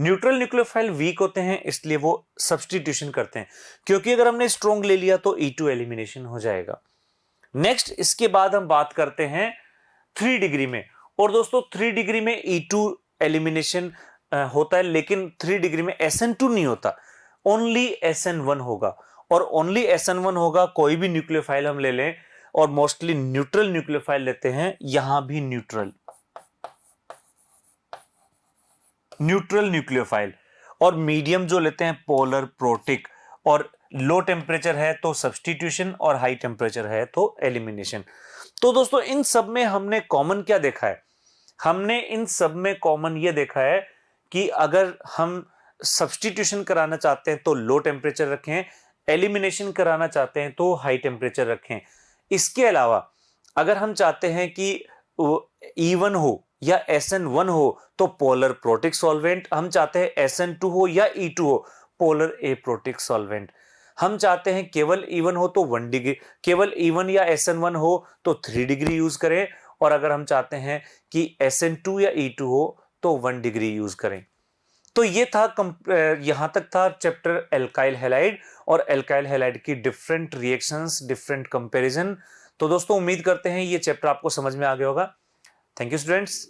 Neutral nucleophile weak होते हैं, इसलिए वो सब्स्टिट्यूशन करते हैं, क्योंकि अगर हमने स्ट्रॉन्ग ले लिया तो E2 एलिमिनेशन हो जाएगा। नेक्स्ट इसके बाद हम बात करते हैं 3 डिग्री में। और दोस्तों 3 डिग्री में E2 एलिमिनेशन होता है, लेकिन 3 डिग्री में SN2 नहीं होता, ओनली SN1 होगा। और ओनली SN1 होगा, कोई भी न्यूक्लियोफाइल हम ले लें, और मोस्टली न्यूट्रल न्यूक्लियोफाइल लेते हैं, यहां भी न्यूट्रल न्यूक्लियोफाइल। और मीडियम जो लेते हैं पोलर प्रोटिक, और लो टेम्परेचर है तो सब्स्टिट्यूशन, और हाई टेम्परेचर है तो एलिमिनेशन। तो दोस्तों इन सब में हमने कॉमन क्या देखा है? हमने इन सब में कॉमन ये देखा है कि अगर हम सब्स्टिट्यूशन कराना चाहते हैं तो लो टेम्परेचर रखें, एलिमिनेशन कराना चाहते हैं तो हाई टेम्परेचर रखें। इसके अलावा अगर हम चाहते हैं कि E1 हो या SN1 हो तो पोलर प्रोटिक सॉल्वेंट, हम चाहते हैं SN2 हो या E2 हो, पोलर एप्रोटिक सॉल्वेंट। हम चाहते हैं केवल E1 हो तो 1 डिग्री, केवल E1 या SN1 हो तो 3 डिग्री यूज करें, और अगर हम चाहते हैं कि SN2 या E2 हो तो 1 डिग्री यूज करें। तो ये था यहां तक था चैप्टर एल्काइल हैलाइड, और एल्काइल हैलाइड की डिफरेंट रिएक्शंस, डिफरेंट कंपैरिजन। तो दोस्तों उम्मीद करते हैं ये चैप्टर आपको समझ में आ गया होगा। Thank you students.